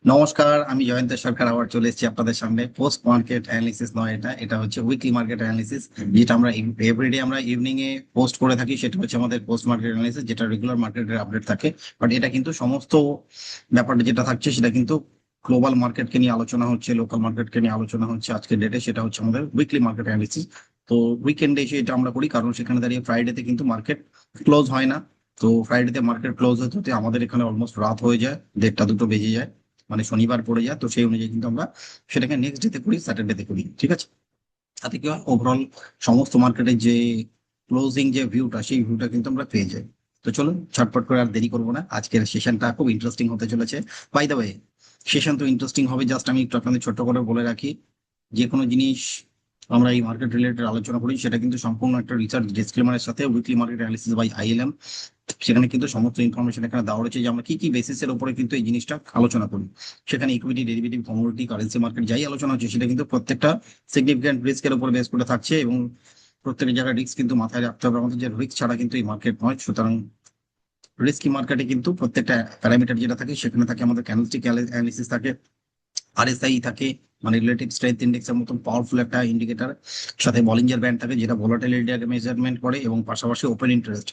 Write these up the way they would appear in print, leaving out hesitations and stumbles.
নমস্কার, আমি জয়ন্ত সরকার আবার চলে এসেছি আপনাদের সামনে। পোস্ট মার্কেট অ্যানালিসিস নয়, এটা হচ্ছে উইকলি মার্কেট অ্যানালিসিস, যেটা আমরা এভরিডে আমরা ইভিনিং এ পোস্ট করে থাকি। সেটা হচ্ছে আমাদের পোস্ট মার্কেট অ্যানালিসিস, যেটা রেগুলার মার্কেটের আপডেট থাকে। বাট এটা কিন্তু সমস্ত ব্যাপারটা যেটা থাকছে সেটা কিন্তু গ্লোবাল মার্কেটকে নিয়ে আলোচনা হচ্ছে, লোকাল মার্কেটকে নিয়ে আলোচনা হচ্ছে আজকের ডেটে। সেটা হচ্ছে আমাদের উইকলি মার্কেট অ্যানালিসিস। তো উইকেন্ডে এসে এটা আমরা করি, কারণ সেখানে দাঁড়িয়ে ফ্রাইডেতে কিন্তু মার্কেট ক্লোজ হয় না। তো ফ্রাইডেতে মার্কেট ক্লোজ হতে হতে আমাদের এখানে অলমোস্ট রাত হয়ে যায়, 1:30-2টো বেজে যায়, মানে শনিবার পড়ে যায়। তো সেই অনুযায়ী কিন্তু আমরা সেটাকে নেক্সট ডেতে করি, স্যাটারডেতে করি, ঠিক আছে। তাতে কি হয়, ওভারঅল সমস্ত মার্কেটের যে ক্লোজিং যে ভিউটা, সেই ভিউটা কিন্তু আমরা পেয়ে যাই। তো চলুন ছটপট করে আর দেরি করবো না, আজকের সেশনটা খুব ইন্টারেস্টিং হতে চলেছে। বাই দ্য ওয়ে, সেশন তো ইন্টারেস্টিং হবে, জাস্ট আমি একটু আপনাদের ছোট্ট করে বলে রাখি, যে কোনো জিনিস আমরা এই মার্কেট রিলেটেড আলোচনা করি সেটা কিন্তু সম্পূর্ণ একটা রিসার্চ ডিসক্লেমারের সাথে। উইকলি মার্কেট অ্যানালিসিস বাই আইএলএম, সেখানে কিন্তু সমস্ত ইনফরমেশন এখানে দেওয়া রয়েছে যে আমরা কি কি বেসিসের উপরে কিন্তু এই জিনিসটা আলোচনা করি। সেখানে equity, derivative, commodity, currency market যাই আলোচনা হচ্ছে সেটা কিন্তু প্রত্যেকটা সিগনিফিক্যান্ট রিস্কের উপর বেস করে থাকছে, এবং প্রত্যেকের জায়গায় রিস্ক কিন্তু মাথায় রাখতে হবে আমাদের, যে রিস্ক ছাড়া কিন্তু এই মার্কেট নয়। সুতরাং রিস্কি মার্কেটে কিন্তু প্রত্যেকটা প্যারামিটার যেটা থাকে সেখানে থাকে আমাদের ক্যান্ডেলস্টিক অ্যানালিসিস থাকে, আরএসআই থাকে, মানে রিলেটিভ স্ট্রেংথ ইন্ডেক্স এর মতন পাওয়ারফুল একটা ইন্ডিকেটর, সাথে বলিঞ্জার ব্যান্ড থাকে যেটা ভোলাটিলিটি মেজারমেন্ট করে, এবং পাশাপাশি open interest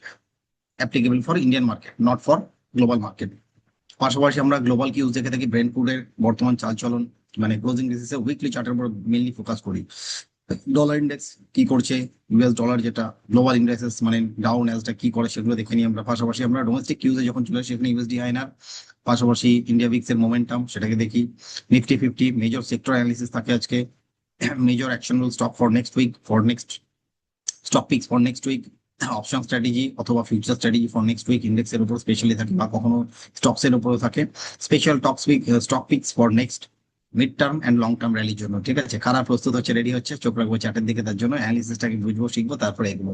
applicable for Indian market, not for global market. পাশাপাশি আমরা গ্লোবাল কিউজ দেখে থাকি, ব্রেন্ট ক্রুডের বর্তমান চালচলন, মানে ক্লোজিং বেসিসে উইকলি চার্টের উপর মেইনলি ফোকাস করি। ডলার ইন্ডেক্স কি করছে, ইউএস ডলার যেটা, গ্লোবাল ইন্ডেক্সেস মানে ডাউ ন্যাসডাক কি করে সেগুলো দেখে নিই আমরা। পাশাপাশি আমরা ডোমেস্টিক কিউজে যখন চলে আসি সেখানে ইউএসডি আইএনআর, পাশাপাশি ইন্ডিয়া ভিক্স এর মোমেন্টাম সেটাকে দেখি। নিফটি 50 মেজর সেক্টর অ্যানালিসিস থাকে আজকে, major actionable stock for next week, for next stock picks for next week, option strategy অথবা future strategy for next week ইন্ডেক্সের উপর স্পেশালি থাকে, বা কখনো স্টকস এর উপরও থাকে। Special stock picks for next mid term and long term র্যালির জন্য, ঠিক আছে। কারা প্রস্তুত হচ্ছে, রেডি হচ্ছে, চোখ রাখবো চার্টের দিকে, তার জন্য অ্যানালিসিসটাকে বুঝবো, শিখবো, তারপরে এগোবো।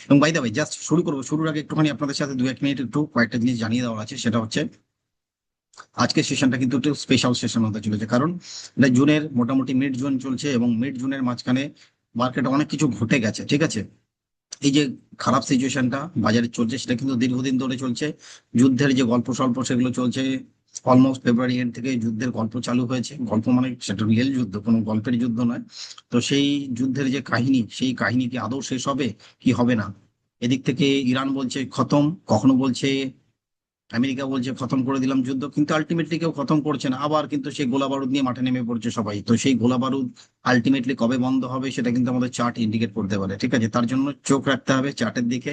এবং বাই দ্য ওয়ে, জাস্ট শুরু করবো, শুরুর আগে একটুখানি আপনাদের সাথে 2-1 মিনিট একটু কয়েকটা জিনিস জানিয়ে দেওয়ার আছে। সেটা হচ্ছে আজকের সেশনটা কিন্তু একটু স্পেশাল সেশন হতে চলেছে, কারণ এটা জুনের মোটামুটি মিড জুন চলছে, এবং মিড জুনের মাঝখানে মার্কেটে অনেক কিছু ঘটে গেছে, ঠিক আছে। এই যে খারাপ সিচুয়েশনটা বাজারে চলছে সেটা কিন্তু দীর্ঘদিন ধরে চলছে। যুদ্ধের যে গল্প স্বল্প সেগুলো চলছে, অলমোস্ট ফেব্রুয়ারি এন্ড থেকে যুদ্ধের গল্প চালু হয়েছে। গল্প মানে সেটা রিয়েল যুদ্ধ, কোনো গল্পের যুদ্ধ নয়। তো সেই যুদ্ধের যে কাহিনী, সেই কাহিনী কি আদৌ শেষ হবে কি হবে না। এদিক থেকে ইরান বলছে খতম, কখনো বলছে আমেরিকা বলছে খতম করে দিলাম যুদ্ধ, কিন্তু আলটিমেটলি কেউ খতম করছে না। আবার কিন্তু সেই গোলা বারুদ নিয়ে মাঠে নেমে পড়ছে সবাই। তো সেই গোলা বারুদ আলটিমেটলি কবে বন্ধ হবে সেটা কিন্তু আমাদের চার্ট ইন্ডিকেট করতে পারে, ঠিক আছে। তার জন্য চোখ রাখতে হবে চার্টের দিকে,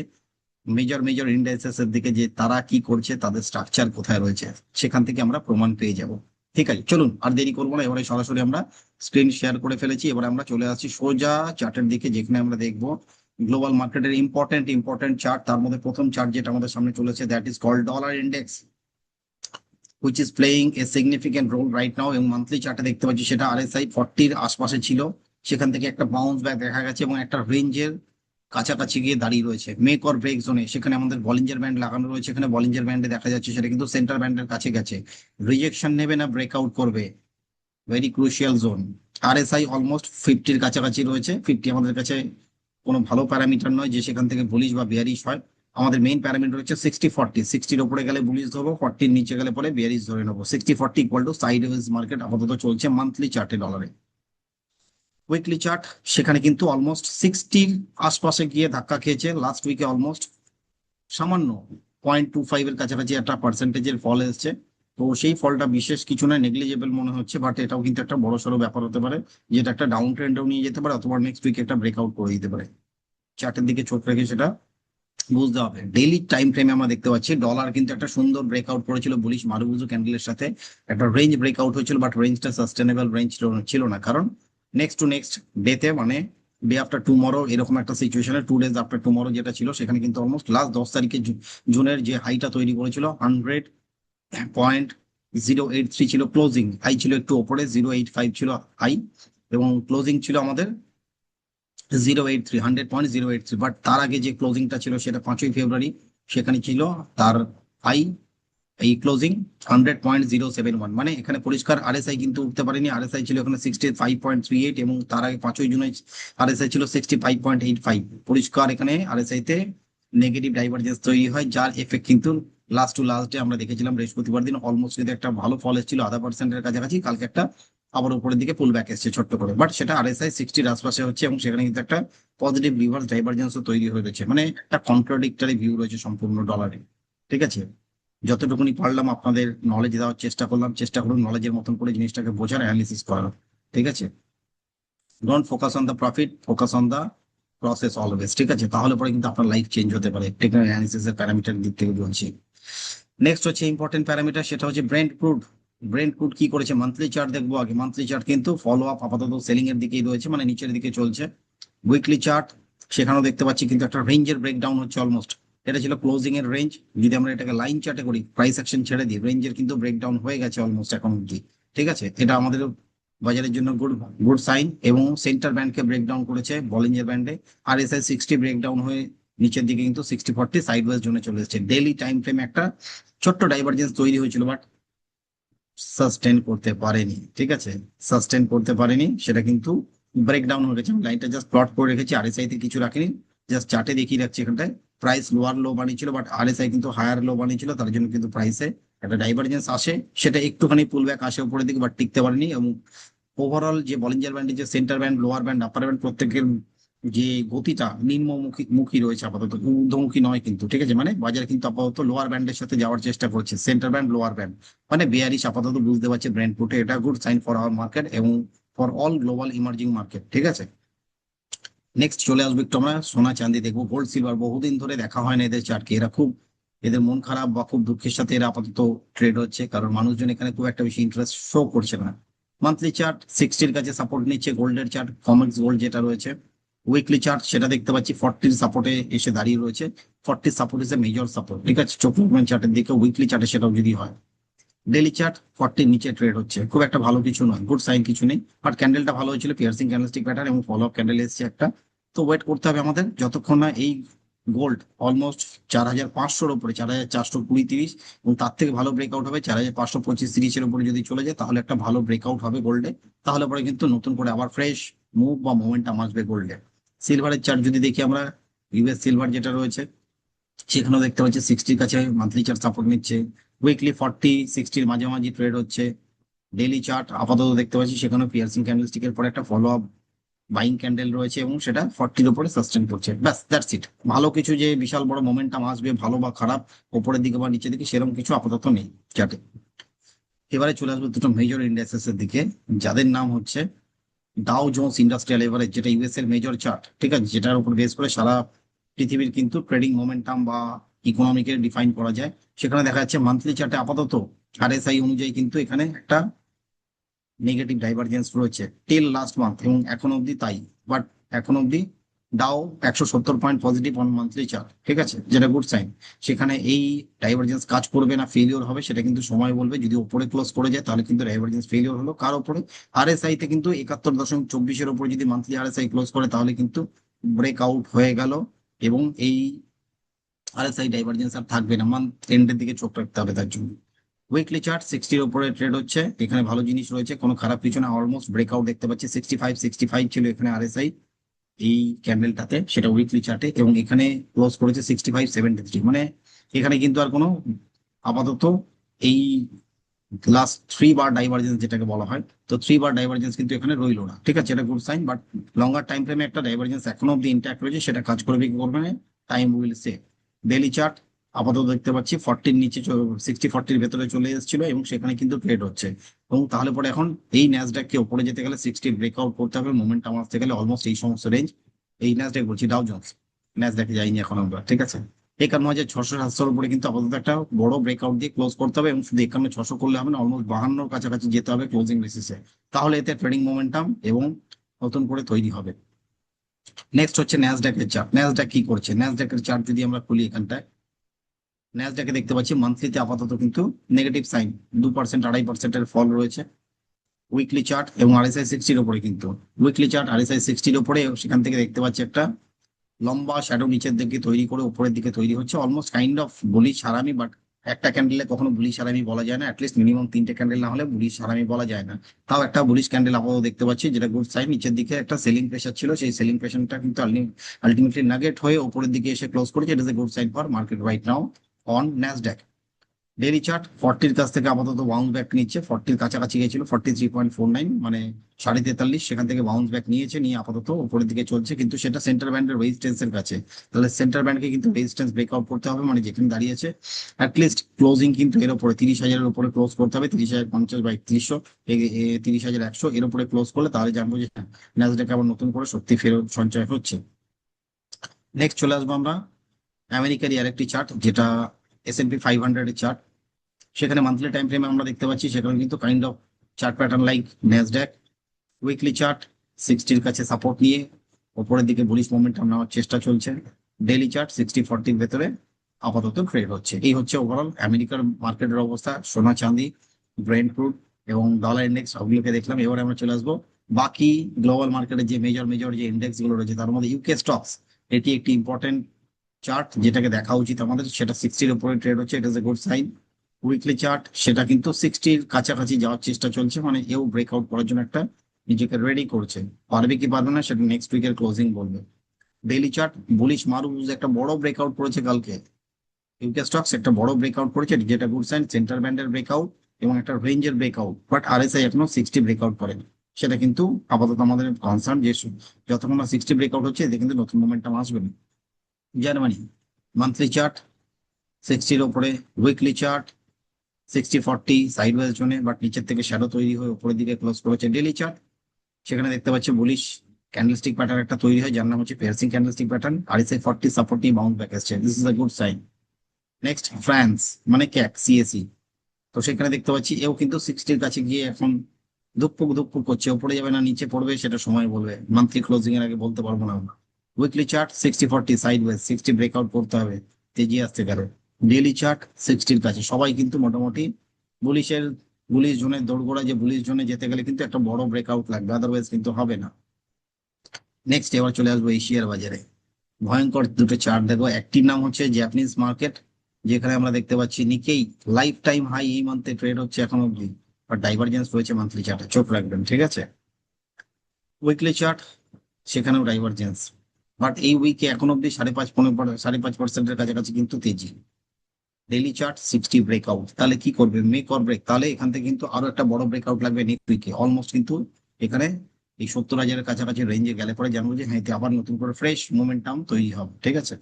মেজর মেজর ইন্ডাইসেস এর দিকে, যে তারা কি করছে, তাদের স্ট্রাকচার কোথায় রয়েছে, সেখান থেকে আমরা প্রমাণ পেয়ে যাব। ঠিক আছে, চলুন আর দেরি করবো না, এবারে সরাসরি আমরা স্ক্রিন শেয়ার করে ফেলেছি। এবারে আমরা চলে আসছি সোজা চার্টের দিকে, যেখানে আমরা দেখবো গ্লোবাল মার্কেটের ইম্পর্টেন্ট ইম্পর্টেন্ট চার্ট। তার মধ্যে প্রথম চার্ট যেটা আমাদের সামনে চলেছে, that is called dollar index, which is playing a significant role right now। এবং মান্থলি চার্টে দেখতে পাচ্ছি সেটা আরএসআই 40-র আশপাশে ছিল, সেখান থেকে একটা বাউন্স ব্যাক দেখা গেছে, এবং একটা রেঞ্জের কাছাকাছি গিয়ে দাঁড়িয়ে রয়েছে মেক অর ব্রেক জোনে। সেখানে আমাদের বলিঞ্জার ব্যান্ড লাগানো রয়েছে, এখানে বলিঞ্জার ব্যান্ডে দেখা যাচ্ছে সেটা কিন্তু সেন্টার ব্যান্ডের কাছে গেছে। রিজেকশন নেবে না ব্রেকআউট করবে, very crucial zone. RSI almost 50-র কাছাকাছি রয়েছে। 50 আমাদের কাছে কোনো ভালো প্যারামিটার নয় যে সেখান থেকে বুলিশ বা বিয়ারিশ হয়। আমাদের মেইন প্যারামিটার হচ্ছে 60-40, 60-র উপরে গেলে বুলিশ ধরবো, 40-র নিচে গেলে পরে বিয়ারিশ ধরে নেবো। 60-40 equal to sideways market আপাতত চলছে মান্থলি চার্টে ডলারে। উইকলি চার্ট, সেখানে কিন্তু অলমোস্ট 60-র আশপাশে গিয়ে ধাক্কা খেয়েছে লাস্ট উইকে, অলমোস্ট সামান্য 0.25-এর কাছাকাছি একটা পার্সেন্টেজের ফল এসছে। তো সেই ফলটা বিশেষ কিছু না, নেগলিজেবল মনে হচ্ছে, বাট এটাও কিন্তু একটা বড় সড়ো ব্যাপার হতে পারে, যেটা একটা ডাউন ট্রেন্ডেও নিয়ে যেতে পারে, অথবা নেক্সট উইকে একটা ব্রেকআউট করে দিতে পারে। চার্টের দিকে চোখ রেখে সেটা বুঝতে হবে। ডেইলি টাইম ফ্রেমে আমরা দেখতে পাচ্ছি ডলার কিন্তু একটা সুন্দর ব্রেকআউট করেছিল বুলিশ মারুবুজু ক্যান্ডেলের সাথে, একটা রেঞ্জ ব্রেকআউট হয়েছিল, বাট রেঞ্জটা সাস্টেনেবল রেঞ্জ ছিল না, কারণ নেক্সট টু নেক্সট ডেতে, মানে ডে আফটার টুমরো, এরকম একটা সিচুয়েশনে 2 days আফটার টুমরো যেটা ছিল, সেখানে কিন্তু অলমোস্ট লাস্ট 10 তারিখে জুনের যে হাইটা তৈরি করেছিল 100.083 ছিল ক্লোজিং, হাই ছিল একটু ওপরে 0.85 ছিল হাই, এবং ক্লোজিং ছিল আমাদের 0.83, 100.083। বাট তার আগে যে ক্লোজিংটা ছিল সেটা 5ই ফেব্রুয়ারি, সেখানে ছিল তার হাই, এই ক্লোজিং 100.071। মানে এখানে পরিষ্কার আরএসআই কিন্তু উঠতে পারেনি, আরএসআই ছিল এখানে 65.38, এবং তার আগে 5ই জুনে আরএসআই ছিল 65.85। পরিষ্কার এখানে আরএসআই তে নেগেটিভ ডাইভারজেন্স তৈরি হয়, যার এফেক্ট কিন্তু লাস্ট টু লাস্ট ডে আমরা দেখেছিলাম বৃহস্পতিবার দিন অলমোস্ট কিন্তু একটা ভালো ফল এসেছিল 0.5%-এর কাছাকাছি, কালকে একটা আবার উপরের দিকে পুল ব্যাক এসেছে ছোট্ট করে, বাট সেটা আরএসআই 60-র আশপাশে হচ্ছে এবং সেখানে কিন্তু একটা পজিটিভ রিভার্স ডাইভারজেন্সও তৈরি হয়ে রয়েছে, মানে একটা কন্ট্রাডিক্টরি ভিউ রয়েছে সম্পূর্ণ ডলারে। ঠিক আছে, যতটুকুনি পারলাম আপনাদের নলেজ দেওয়ার চেষ্টা করলাম, চেষ্টা করুন নলেজের মতন করে জিনিসটাকে বোঝার, অ্যানালিসিস করার। ঠিক আছে, don't focus on the profit, focus on the process always. ঠিক আছে, তাহলে পরে কিন্তু আপনার লাইফ চেঞ্জ হতে পারে টেকনিক্যাল অ্যানালিসিস এর প্যারামিটার দিক থেকে বলছি। নেক্সট হচ্ছে ইম্পর্টেন্ট প্যারামিটার, সেটা হচ্ছে ব্রেন্ট ক্রুড। ব্রেন্ট ক্রুড কি করেছে, মান্থলি চার্ট দেখবো আগে। মান্থলি চার্ট কিন্তু ফলো আপ আপাতত সেলিং এর দিকেই রয়েছে, মানে নিচের দিকে চলছে। উইকলি চার্ট, সেখানেও দেখতে পাচ্ছি কিন্তু একটা রেঞ্জের ব্রেকডাউন হচ্ছে অলমোস্ট। এটা ছিল ক্লোজিং এর রেঞ্জ, যদি আমরা এটাকে লাইন চার্টে করি, প্রাইস অ্যাকশন ছেড়ে দিই, রেঞ্জের কিন্তু ব্রেকডাউন হয়ে গেছে অলমোস্ট এখন অব্দি। ঠিক আছে, এটা আমাদের বাজারের জন্য গুড গুড সাইন। এবং সেন্টার ব্যান্ডকে ব্রেকডাউন করেছে বলিঞ্জার ব্যান্ডে। আর এস আই 60 ব্রেকডাউন হয়ে নিচের দিকে কিন্তু 60-40 সাইডওয়েজ জোনে চলে এসেছে। ডেইলি টাইম ফ্রেমে একটা ছোট্ট ডাইভারজেন্স তৈরি হয়েছিল, বাট সাস্টেন করতে পারেনি। ঠিক আছে, সাস্টেন করতে পারেনি, সেটা কিন্তু ব্রেকডাউন হয়ে গেছে। লাইনটা জাস্ট প্লট করে রেখেছি, আরএসআই তে কিছু রাখিনি, জাস্ট চার্টে দেখিয়ে রাখছি। এখানটায় প্রাইস লোয়ার লো বানিয়েছিল, বাট আরএসআই কিন্তু হায়ার লো বানিয়েছিল, তার জন্য কিন্তু প্রাইসে একটা ডাইভারজেন্স আসে, সেটা একটুখানি পুল ব্যাক আসে উপরের দিকে, বাট টিকতে পারেনি। এবং ওভারঅল যে বলিঞ্জার ব্যান্ডের যে সেন্টার ব্যান্ড, লোয়ার ব্যান্ড, আপার ব্যান্ড, প্রত্যেকের যে গতিটা নিম্নমুখী মুখী রয়েছে আপাতত, ঊর্ধ্বমুখী নয় কিন্তু। ঠিক আছে, মানে বাজার কিন্তু আপাতত লোয়ার ব্যান্ডের সাথে যাওয়ার চেষ্টা করছে, সেন্টার ব্যান্ড লোয়ার ব্যান্ড, মানে বেয়ারিশ আপাতত বুঝতে পারছে ব্র্যান্ড ফুটে। এটা good sign for our market এবং for all global emerging market. ঠিক আছে, নেক্সট চলে আসবে একটু আমরা সোনা চাঁদি দেখবো। গোল্ড সিলভার বহুদিন ধরে দেখা হয় না এদের চার্টকে, এরা খুব, এদের মন খারাপ বা খুব দুঃখের সাথে এরা আপাতত ট্রেড হচ্ছে, কারণ মানুষজন এখানে খুব একটা বেশি ইন্টারেস্ট শো করছে না। মান্থলি চার্ট 60-র কাছে সাপোর্ট নিচ্ছে, গোল্ডের চার্ট কমেক্স গোল্ড যেটা রয়েছে। উইকলি চার্ট সেটা দেখতে পাচ্ছি 40-র সাপোর্টে এসে দাঁড়িয়ে রয়েছে। 40 support is a major support. ঠিক আছে, চোখ চার্টের দিকে, উইকলি চার্টে সেটাও যদি হয়। ডেলি চার্ট 40-র নিচে ট্রেড হচ্ছে, খুব একটা ভালো কিছু নয়, গুড সাইন কিছু নেই। বাট ক্যান্ডেলটা ভালো হয়েছিল, পিয়ার্সিং ক্যান্ডেলস্টিক প্যাটার্ন এবং ফলো আপ ক্যান্ডেল এসেছে একটা। তো ওয়েট করতে হবে আমাদের যতক্ষণ না এই গোল্ড অলমোস্ট 4,500-র উপরে, 4,420-30, এবং তার থেকে ভালো ব্রেকআউট হবে 4,525-30-এর উপরে যদি চলে যায়, তাহলে একটা ভালো ব্রেকআউট হবে গোল্ডে। তাহলে পরে কিন্তু নতুন করে আবার ফ্রেশ মুভ বা মোমেন্টাম আসবে গোল্ডে। সিলভারের চার্ট যদি দেখি আমরা, ইউএস সিলভার যেটা রয়েছে, সেখানেও দেখতে পাচ্ছি 60-র কাছে মান্থলি চার্ট সাপোর্ট নিচ্ছে। উইকলি 40-60-র মাঝামাঝি ট্রেড হচ্ছে। ডেইলি চার্ট আপাতত দেখতে পাচ্ছি সেখানে পিয়ার্সিং ক্যান্ডেলস্টিকের পরে একটা ফলো আপ বাইং ক্যান্ডেল রয়েছে এবং সেটা 40-র উপরে সাস্টেন করছে। ব্যাস, দ্যাটস ইট। ভালো কিছু যে বিশাল বড় মোমেন্টাম আসবে ভালো বা খারাপ, উপরের দিকে বা নিচের দিকে, সেরকম কিছু আপাতত নেই চার্টে। এবারে চলে আসবে দুটো মেজর ইন্ডেক্সেস এর দিকে, যাদের নাম হচ্ছে ডাও জোন্স ইন্ডাস্ট্রিয়াল এভারেজ, যেটা ইউএস এর মেজর চার্ট। ঠিক আছে, যেটার উপর বেস করে সারা পৃথিবীর কিন্তু ট্রেডিং মোমেন্টাম বা ইকোনমিকে ডিফাইন করা যায়। সেখানে দেখা যাচ্ছে মান্থলি চার্টে আপাতত আরএসআই অনুযায়ী কিন্তু এখানে একটা নেগেটিভ ডাইভারজেন্স রয়েছে টিল লাস্ট মান্থ, এবং এখন অবধি তাই। বাট এখন অবধি Dow 170 point positive on monthly chart. ঠিক আছে, যেটা গুড সাইন। সেখানে এই ডাইভারজেন্স কাজ করবে না ফেলিওর হবে, সেটা কিন্তু সময় বলবে। যদি উপরে ক্লোজ করে যায় তাহলে কিন্তু ডাইভারজেন্স ফেলিওর হলো কার উপরে, আরএসআই তে কিন্তু 71.24-এর উপরে যদি মান্থলি আরএসআই ক্লোজ করে তাহলে কিন্তু ব্রেক আউট হয়ে গেল, এবং এই আরএসআই ডাইভারজেন্স আর থাকবে না। মান্থ এন্ডের দিকে চোখ রাখতে হবে তার জন্য। উইকলি চার্ট 60-র উপরে ট্রেড হচ্ছে, এখানে ভালো জিনিস রয়েছে, কোনো খারাপ কিছু না। অলমোস্ট ব্রেকআউট দেখতে পাচ্ছি 65 ছিল এখানে আরএসআই এই ক্যান্ডেলটাতে, সেটা উইকলি চার্টে, এবং এখানে ক্লোজ করেছে 65.73। মানে এখানে কিন্তু আর কোনো আপাতত এই লাস্ট 3 বার ডাইভারজেন্স যেটাকে বলা হয়, তো 3 বার ডাইভারজেন্স কিন্তু এখানে রইলো না। ঠিক আছে, এটা good sign. But longer time ফ্রেমে একটা ডাইভারজেন্স এখনো অব্দি ইন্ট্যাক্ট রয়েছে, সেটা কাজ করবে কি করবে না, time will say. Daily chart আপাতত দেখতে পাচ্ছি 40-র নিচে, 60-40-র ভেতরে চলে এসেছিল এবং সেখানে কিন্তু ট্রেড হচ্ছে। এবং তাহলে পরে এখন এই ন্যাসডাককে উপরে যেতে গেলে 60 ব্রেকআউট করতে হবে, মোমেন্টাম আসতে গেলে অলমোস্ট এই সমস্ত রেঞ্জ, এই ন্যাসডাক বলছি, ডাও জোন্স, ন্যাসডাকে যাইনি এখন আমরা। ঠিক আছে, 51,600-700-র উপরে কিন্তু আপাতত একটা বড় ব্রেকআউট দিয়ে ক্লোজ করতে হবে, এবং শুধু 51,600 করলে হবে না, অলমোস্ট 52-র কাছাকাছি যেতে হবে ক্লোজিং বেসিসে, তাহলে এতে ট্রেডিং মোমেন্টাম এবং নতুন করে তৈরি হবে। নেক্সট হচ্ছে ন্যাসডাকের চার্ট। ন্যাসডাক কি করছে, ন্যাসডাকের চার্ট যদি আমরা খুলি এখানটায়, ন্যাসডাকে দেখতে পাচ্ছি মান্থলিতে আপাতত কিন্তু নেগেটিভ সাইন, 2% 2.5%-এর ফল রয়েছে। উইকলি চার্ট এবং আরএসআই 60-র উপরে কিন্তু, উইকলি চার্ট আরএসআই 60-র উপরে, সেখান থেকে দেখতে পাচ্ছি একটা লম্বা শ্যাডো নিচের দিকে তৈরি করে উপরের দিকে তৈরি হচ্ছে, অলমোস্ট কাইন্ড অফ বুলিশ হারামি। বাট একটা ক্যান্ডেলে কখনো বুলিশ হারামি বলা যায় না, অ্যাটলিস্ট মিনিমাম 3টে ক্যান্ডেল না হলে বুলিশ হারামি বলা যায় না। তাও একটা বুলিশ ক্যান্ডেল আপাতত দেখতে পাচ্ছি, যেটা গুড সাইন। নিচের দিকে একটা সেলিং প্রেশার ছিল, সেই সেলিং প্রেশারটা কিন্তু আলটিমেটলি নাগেট হয়ে উপরের দিকে এসে ক্লোজ করেছে। It is a good sign for market right now on Nasdaq. Daily chart 40-র কাছ থেকে আপাতত বাউন্স ব্যাক নিচ্ছে, 40-র কাছাকাছি গেছিল, 43.49, মানে 43.5, সেখান থেকে বাউন্স ব্যাক নিয়েছে, নিয়ে আপাতত উপরের দিকে চলছে, কিন্তু সেটা সেন্টার ব্যান্ডের রেজিস্ট্যান্সের কাছে। তাহলে সেন্টার ব্যান্ডকে কিন্তু রেজিস্ট্যান্স ব্রেকআউট করতে হবে, মানে যেখানে দাঁড়িয়েছে অ্যাটলিস্ট ক্লোজিং কিন্তু এর উপরে 30,000-এর উপরে ক্লোজ করতে হবে, 30,050 বা 3100, 30,100 এর উপরে ক্লোজ করলে তাহলে জানবো যে ন্যাসডাক আবার নতুন করে শক্তি ফেরত সঞ্চয় হচ্ছে। নেক্সট চলে আসবো আমরা আমেরিকার আরেকটি চার্ট, যেটা S&P 500 এর চার্ট। সেখানে মান্থলি টাইম ফ্রেমে আমরা দেখতে পাচ্ছি সেখানে কিন্তু kind of chart pattern like Nasdaq. Weekly chart 60-র কাছে সাপোর্ট নিয়ে উপরের দিকে বুলিশ মোমেন্টাম নেওয়ার চেষ্টা চলছে। ডেইলি চার্ট 60-40-র ভেতরে আপাতত ট্রেড হচ্ছে। এই হচ্ছে ওভারঅল আমেরিকার মার্কেটের অবস্থা। সোনা চাঁদি, ব্রেন্ট ক্রুড এবং ডলার ইন্ডেক্স সবগুলোকে দেখলাম। এবারে আমরা চলে আসবো বাকি গ্লোবাল মার্কেটের যে মেজর মেজর যে ইন্ডেক্স গুলো রয়েছে, তার মধ্যে ইউকে স্টকস এটি একটি ইম্পর্টেন্ট চার্ট যেটাকে দেখা উচিত আমাদের। সেটা 60-র উপরে ট্রেড হচ্ছে, এটা is a good sign. Weekly chart সেটা কিন্তু 60-র কাছাকাছি যাওয়ার চেষ্টা চলছে, মানে এও ব্রেকআউট করার জন্য একটা নিজেকে রেডি করছে। পারবে কি পারবে না সেটা নেক্সট উইকের ক্লোজিং বলবে। ডেইলি চার্ট বুলিশ মারুফ একটা বড় ব্রেকআউট করেছে কালকে। ইউকে স্টকস একটা বড় ব্রেকআউট করেছে, যেটা গুড সাইন। সেন্টার ব্যান্ডের ব্রেকআউট এবং একটা রেঞ্জের ব্রেকআউট, বাট RSI এখনো 60 ব্রেকআউট করেনি। সেটা কিন্তু আপাতত আমাদের কনসার্ন, যে যতক্ষণ না 60 ব্রেকআউট হচ্ছে এতে কিন্তু নতুন মোমেন্টাম আসবে না। জার্মানি মান্থলি চার্ট 60-র উপরে, উইকলি চার্ট 60-40 সাইডওয়েজ জোনে, বাট নিচের থেকে শ্যাডো তৈরি হয়ে উপরের দিকে ক্লোজ করেছে। ডেইলি চার্ট সেখানে দেখতে পাচ্ছি বুলিশ ক্যান্ডেলস্টিক প্যাটার্ন একটা তৈরি হয়, যার নাম হচ্ছে piercing candlestick pattern. RSI 40 support নিয়ে বাউন্স ব্যাক আসছে, this is a good sign. Next France, মানে ক্যাক CAC। তো সেখানে দেখতে পাচ্ছি এও কিন্তু 60-র কাছে গিয়ে এখন ধুকপুক ধুকপুক করছে, উপরে যাবে না নিচে পড়বে সেটা সময় বলবে, মান্থলি ক্লোজিং এর আগে বলতে পারবো না আমরা। উইকলি চার্ট 60-40 সাইডওয়েজ, 60 ব্রেকআউট করতে হবে তেজি আসতে পারে। ডেইলি চার্ট 60-র কাছে, সবাই কিন্তু মোটামুটি বুলিশের বুলিশ জোনের দৌড়গোড়া, যে বুলিশ জোনে যেতে গেলে কিন্তু একটা বড় ব্রেকআউট লাগবে, আদারওয়াইজ কিন্তু হবে না। নেক্সট এবার চলে আসবো এশিয়ার বাজারে। ভয়ঙ্কর দুটো চার্ট দেখো। একটির নাম হচ্ছে জাপানিজ মার্কেট, যেখানে আমরা দেখতে পাচ্ছি নিকেই লাইফ টাইম হাই এই মান্থে ট্রেড হচ্ছে এখন অব্দি, বাট ডাইভারজেন্স রয়েছে মান্থলি চার্টে, চোখ রাখবেন, ঠিক আছে। উইকলি চার্ট সেখানেও ডাইভারজেন্স, বাট এই উইকে এখন অব্দি 5.5% কাছাকাছি কিন্তু তেজি। ডেইলি চার্ট 60 ব্রেকআউট, তাহলে কি করবে, মেক অর ব্রেক, তাহলে এখান থেকে কিন্তু আরো একটা বড় ব্রেকআউট লাগবে নেক্সট উইকে অলমোস্ট। কিন্তু এখানে এই 70,000-এর কাছাকাছি রেঞ্জে গেলে পরে জানবো যে হ্যাঁ এতে আবার নতুন করে ফ্রেশ মোমেন্টাম তৈরি হবে, ঠিক আছে।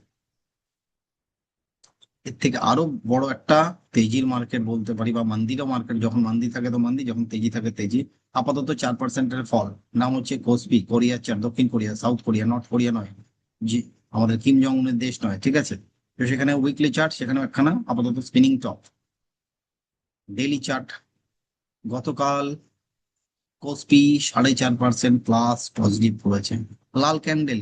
এর থেকে আরো বড় একটা তেজির মার্কেট বলতে পারি, বা মান্দিরও মার্কেট, যখন মান্দি থাকে তো মান্দি, যখন তেজি থাকে তেজি। আপাতত 4%-এর ফল, নাম হচ্ছে কোসপি, কোরিয়ার চার, দক্ষিণ Korea, south Korea, north Korea নয়, জি আমাদের কিম জং উনের দেশ নয়, ঠিক আছে। তো সেখানে উইকলি চার্ট সেখানে একখানা আপাতত স্পিনিং টপ। ডেইলি চার্ট গতকাল কোসপি 4.5% প্লাস পজিটিভ করেছে। লাল ক্যান্ডেল,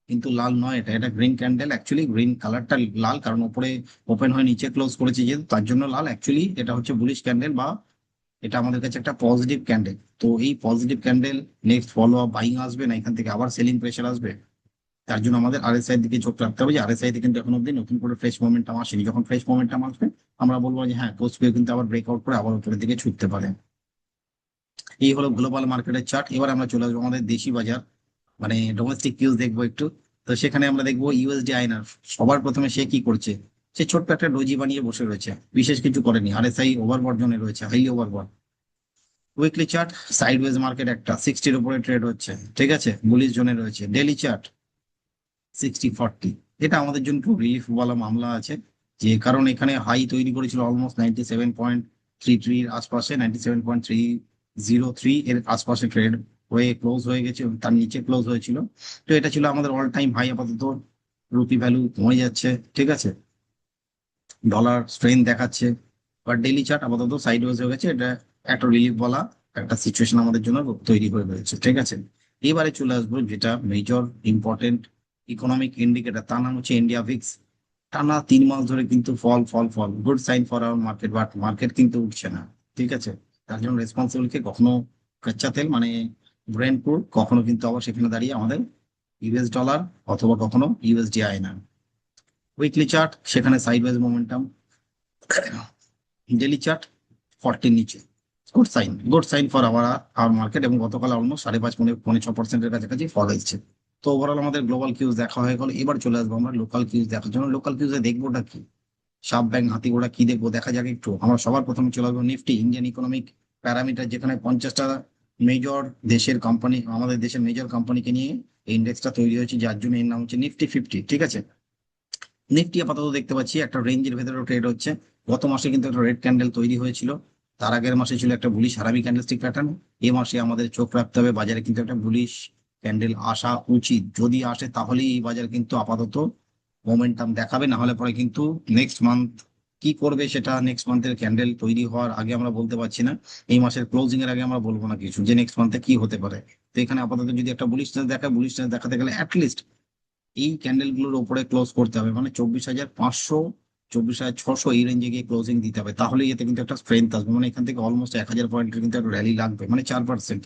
কিন্তু লাল নয়, এটা এটা গ্রিন ক্যান্ডেল। অ্যাকচুয়ালি গ্রিন কালারটা লাল, কারণ উপরে ওপেন হয়ে নিচে ক্লোজ করেছে যেহেতু, তার জন্য লাল। অ্যাকচুয়ালি এটা হচ্ছে বুলিশ ক্যান্ডেল, বা এটা আমাদের কাছে একটা পজিটিভ ক্যান্ডেল। তো এই positive candle next follow up buying আসবে না, এখান থেকে আবার সেলিং প্রেশার আসবে। তার জন্য আমাদের RSI এর দিকে চোখ রাখতে হবে, যে RSI তে কিন্তু এখন অব্দি নতুন করে ফ্রেশ মোমেন্টাম আসেনি। যখন ফ্রেশ মোমেন্টাম আসবে আমরা বলবো যে হ্যাঁ কোসপি কিন্তু আবার ব্রেকআউট করে আবার উপরের দিকে ছুটতে পারে। এই হলো গ্লোবাল মার্কেটের চার্ট। এবার আমরা চলে আসবো আমাদের দেশি বাজার, মানে ডোমেস্টিক কিউজ দেখবো একটু। তো সেখানে আমরা দেখবো USD আইএনআর। সবার প্রথমে সে কি করছে, সে ছোট্ট একটা ডোজি বানিয়ে বসে রয়েছে, বিশেষ কিছু করেনি। RSI ওভারবট জোনে রয়েছে, highly overbought. Weekly chart sideways market একটা 60-র উপরে ট্রেড হচ্ছে, ঠিক আছে, বুলিশ জোনে রয়েছে। ডেইলি চার্ট 60-40, এটা আমাদের জন্য একটু রিলিফ বলা মামলা আছে, যে কারণ এখানে হাই তৈরি করেছিল অলমোস্ট 97.33 আশপাশে, 97.303 এর আশপাশে ট্রেড হয়ে ক্লোজ হয়ে গেছে, তার নিচে ক্লোজ হয়েছিল। তো এটা ছিল আমাদের অল টাইম হাই। আপাতত রুপি ভ্যালু কমে যাচ্ছে, ঠিক আছে, ডলার স্ট্রেন দেখাচ্ছে, বাট ডেইলি চার্ট আপাতত সাইড ওয়েজ হয়ে গেছে। এটা একটা রিলিফ বলা একটা সিচুয়েশন আমাদের জন্য তৈরি হয়ে রয়েছে, ঠিক আছে। এবারে চলে আসবো যেটা মেজর ইম্পর্টেন্ট ইকোনমিক ইন্ডিকেটর, তার নাম হচ্ছে ইন্ডিয়া ভিক্স। টানা 3 মাস ধরে কিন্তু fall fall fall, good sign for our market, but market কিন্তু উঠছে না, ঠিক আছে। তার জন্য রেসপন্সিবল কে, কখনো কাচ্চা তেল মানে ব্রেন্ট ক্রুড, কখনো কিন্তু আবার সেখানে দাঁড়িয়ে আমাদের US ডলার, অথবা কখনো USD আইএনআর। উইকলি চার্ট সেখানে সাইডওয়েজ মোমেন্টাম। ডেলি চার্ট 40-র নিচে, good sign, good sign for our our market. এবং গতকাল অলমোস্ট 5.5-6%-এর কাছাকাছি ফল এসেছে। তো ওভারঅল আমাদের গ্লোবাল কিউজ দেখা হয়ে গেল। এবার চলে আসবো আমরা লোকাল কিউজ দেখার জন্য। লোকাল কিউজে দেখবোটা কি, সাপ ব্যাং হাতি ঘোড়া কি দেখবো, দেখা যাক একটু। আমরা সবার প্রথমে চলে আসবো নিফটি, ইন্ডিয়ান ইকোনমিক প্যারামিটার, যেখানে 50টা মেজর দেশের কোম্পানি, আমাদের দেশের মেজর কোম্পানিকে নিয়ে এই ইন্ডেক্সটা তৈরি হয়েছে, যার জন্য এর নাম হচ্ছে নিফটি 50। ঠিক আছে, নিফটি আপাতত দেখতে পাচ্ছি একটা রেঞ্জের ভেতরে ট্রেড হচ্ছে। গত মাসে কিন্তু একটা রেড ক্যান্ডেল তৈরি হয়েছিল, তার আগের মাসে ছিল একটা বুলিশ হারামি ক্যান্ডেলস্টিক প্যাটার্ন। এই মাসে আমাদের চোখ রাখতে হবে, বাজারে কিন্তু একটা বুলিশ ক্যান্ডেল আসা উচিত। যদি আসে তাহলেই এই বাজার কিন্তু আপাতত মোমেন্টাম দেখাবে, না হলে পরে কিন্তু নেক্সট মান্থ কি করবে সেটা নেক্সট মান্থের ক্যান্ডেল তৈরি হওয়ার আগে আমরা বলতে পারছি না। এই মাসের ক্লোজিং এর আগে আমরা বলবো না কিছু যে নেক্সট মান্থে কি হতে পারে। তো এখানে আপাতত যদি একটা বুলিশনেস দেখায়, বুলিশনেস দেখাতে গেলে অ্যাটলিস্ট এই ক্যান্ডেল গুলোর উপরে ক্লোজ করতে হবে, মানে 24,500, 24,600 এই রেঞ্জে গিয়ে ক্লোজিং দিতে হবে, তাহলে এতে কিন্তু একটা স্ট্রেংথ আসবে। মানে এখান থেকে অলমোস্ট 1,000 পয়েন্টের কিন্তু একটা র্যালি লাগবে, মানে 4%,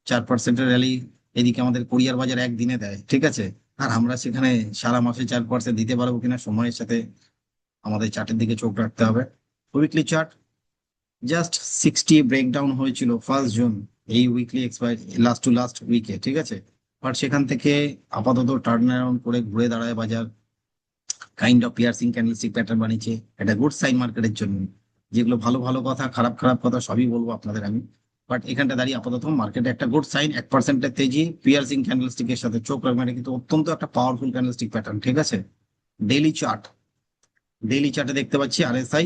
4%-এর র্যালি এদিকে আমাদের কোরিয়ার বাজার একদিনে দেয়। ঠিক আছে, আর আমরা সেখানে সারা মাসে 4% দিতে পারবো কিনা সময়ের সাথে আমাদের চার্টের দিকে চোখ রাখতে হবে। উইকলি চার্ট জাস্ট 60 ব্রেকডাউন হয়েছিল 1 জুন, এই weekly expire last to last উইকে। ঠিক আছে, বাট সেখান থেকে আপাতত টার্ন অ্যারাউন্ড করে ঘুরে দাঁড়ায় বাজার, kind of piercing candlestick pattern বানিয়েছে। এটা গুড সাইন মার্কেটের জন্য। যেগুলো ভালো ভালো কথা, খারাপ খারাপ কথা সবই বলবো আপনাদের আমি, বাট এখানটা দাঁড়িয়ে আপাতত মার্কেটে একটা গুড সাইন। 1%-এর তেজি পিয়ার্সিং ক্যান্ডেলস্টিকের সাথে চোখ রাখবেন, এটা কিন্তু অত্যন্ত একটা পাওয়ারফুল ক্যান্ডেলস্টিক প্যাটার্ন। ঠিক আছে, ডেইলি চার্ট, ডেইলি চার্টে দেখতে পাচ্ছি আরএসআই